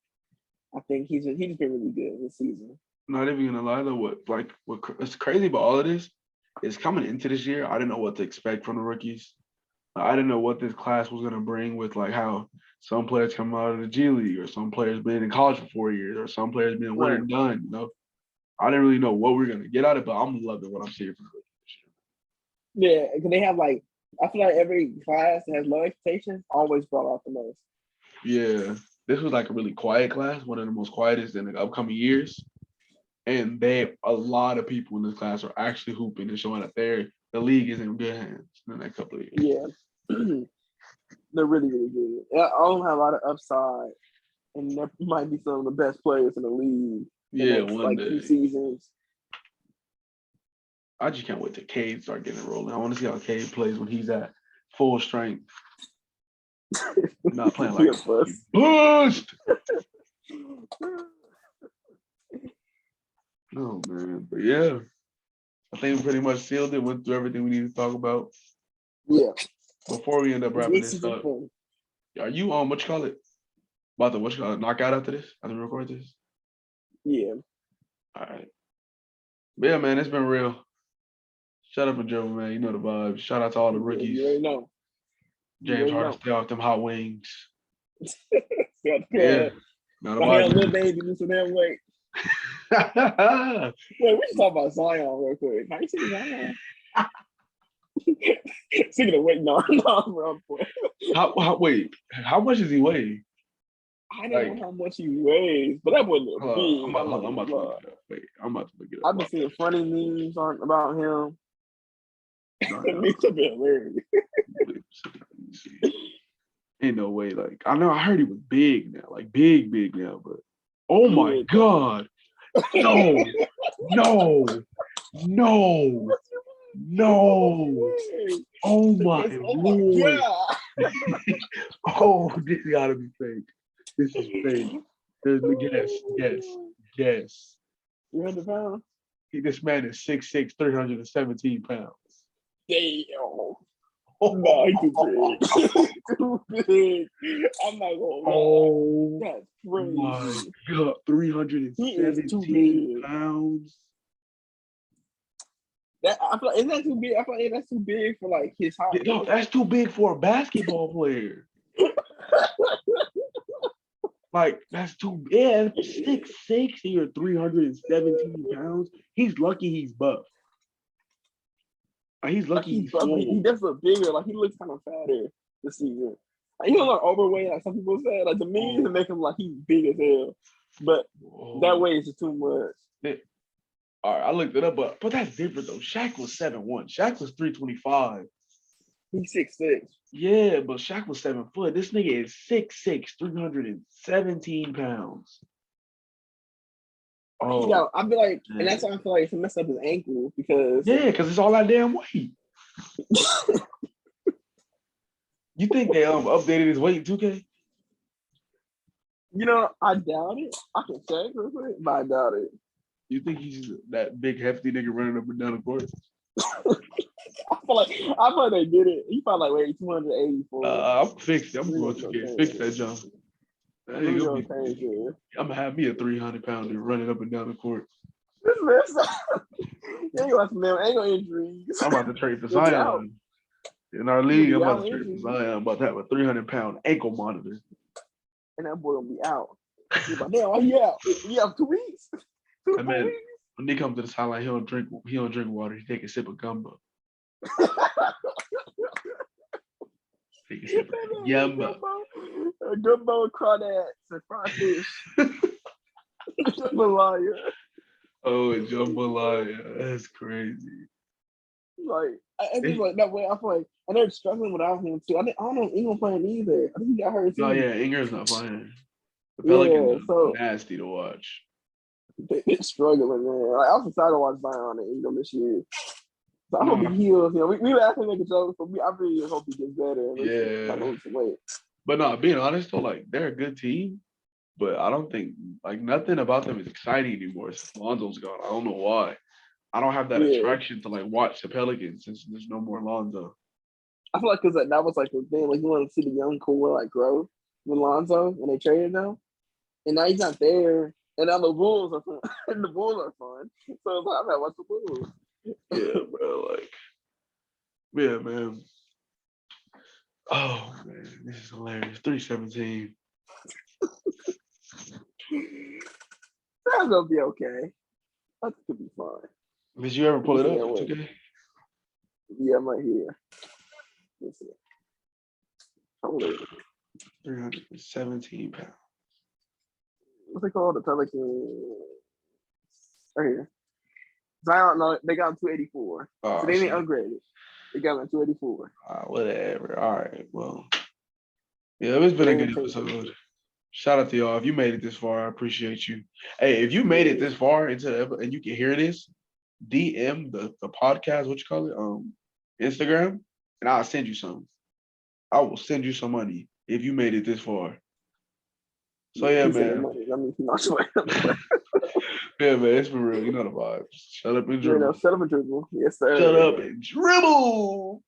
I think he's been really good this season. Not even gonna lie though, what's crazy about all of this is coming into this year, I didn't know what to expect from the rookies. I didn't know what this class was gonna bring with like how some players come out of the G League, or some players been in college for 4 years, or some players been one and done. You know, I didn't really know what we were gonna get out of it, but I'm loving what I'm seeing from the rookies this year. Yeah, because they have like, I feel like every class that has low expectations always brought out the most. Yeah, this was like a really quiet class, one of the most quietest in the upcoming years. And a lot of people in this class are actually hooping and showing that the league is in good hands in the next couple of years. Yeah, they're really, really good. All of them have a lot of upside, and they might be some of the best players in the league. Yeah, next, one day. 2 seasons. I just can't wait till Cade start getting rolling. I want to see how Cade plays when he's at full strength. Not playing like bust. Oh man, but yeah, I think we pretty much sealed it. Went through everything we need to talk about. Yeah. Before we end up wrapping this up, are you what you call it? About to knock out after this? After we record this? Yeah. All right. But yeah, man, it's been real. Shut up and dribble, man. You know the vibes. Shout out to all the rookies. You already know. James Harden, stay off them hot wings. Yeah. Now little baby, lose some damn weight. Wait, we should talk about Zion real quick. How you see Zion? Speaking of weight, no, bro. Wait, how much does he weigh? I don't know how much he weighs, but that wasn't big. I'm about to look it up. Wait, I'm about to look it up. I've been seeing funny memes about him. It's a bit hilarious. Ain't no way. Like, I know I heard he was big now, like big now, but oh my God. No. Oh my Lord. Oh, this gotta be fake. This is fake. Guess. 300 pounds? This man is 6'6", 317 pounds. Damn. No, he's too big. I'm not gonna lie. Oh, that's crazy. My God, 317 pounds. I feel like, isn't that too big? I feel like that's too big for like his height. No, that's too big for a basketball player. Like, that's too big. 6'6", you're 317 pounds. He's lucky he's buff. He's lucky he's buff. He does look bigger. Like, he looks kind of fatter this season. Like, he don't look overweight, like some people say. Like, to me, to make him like he's big as hell. But that weight is too much. All right, I looked it up, but that's different though. Shaq was 7'1". Shaq was 325. He's 6'6". Yeah, but Shaq was 7 foot. This nigga is 6'6", 317 pounds. Oh, I feel like, and that's why I feel like he messed up his ankle because it's all that damn weight. You think they updated his weight 2K? You know, I doubt it. I can check real quick, but I doubt it. You think he's that big hefty nigga running up and down the court? I feel like they did it. He probably like wait 280 for it. I'm fixed. I'm going to Gonna get change fix it. that jump. That Really ain't gonna gonna change be. it. I'm gonna have me a 300-pounder running up and down the court. This man, you ain't gonna have some damn ankle injuries. I'm about to trade for He'll be out. Zion. In our He'll league, be I'm about out to trade for injured. Zion. I'm about to have a 300-pound ankle monitor. And that boy gonna be out. He's like, damn, why he out? He out 2 weeks. That man, when he comes to the sideline, he don't drink water. He take a sip of gumbo. Take a sip of gumbo. Gumbo, crawdads, and fried fish. Jambalaya. Oh, jambalaya. That's crazy. Like, I think like that way. I feel like, and they're struggling without him too. I don't know if Ingram playing either. I think he got hurt too. Oh yeah, Ingram's not playing. The Yeah, Pelicans so are nasty to watch. they're struggling, man. Like, I was excited to watch Zion and Ingram this year. So I hope No, he heals. You know, we were asking make a joke, but I really hope he gets better. yeah. Lose some weight. But no, being honest though, like they're a good team, but I don't think like nothing about them is exciting anymore since Lonzo's gone. I don't know why. I don't have that attraction to like watch the Pelicans since there's no more Lonzo. I feel like because that was like the thing, like you want to see the young core like grow with Lonzo when they traded him, and now he's not there. And now the Bulls are fun. And the Bulls are fun. So it's like, I'm like, what's the Bulls? Yeah, bro. Like, yeah, man. Oh man, this is hilarious. 317. That's gonna be okay. I think it'll be fine. Did you ever pull it up? Okay. Yeah, I'm right here. Let's see. Hold it. 317 pounds. What's it called? The Pelicans. Right here. Zion, no, they got him 284. Oh, so they didn't upgrade it. They got him 284. Whatever. All right. Well, yeah, it's been a good episode. Shout out to y'all. If you made it this far, I appreciate you. Hey, if you made it this far into the episode and you can hear this, DM the podcast, what you call it, Instagram, and I'll send you some. I will send you some money if you made it this far. So yeah, man. Yeah, man, it's for real. You know the vibes. Shut up and dribble. Shut up and dribble. Yes, sir. Shut up and dribble.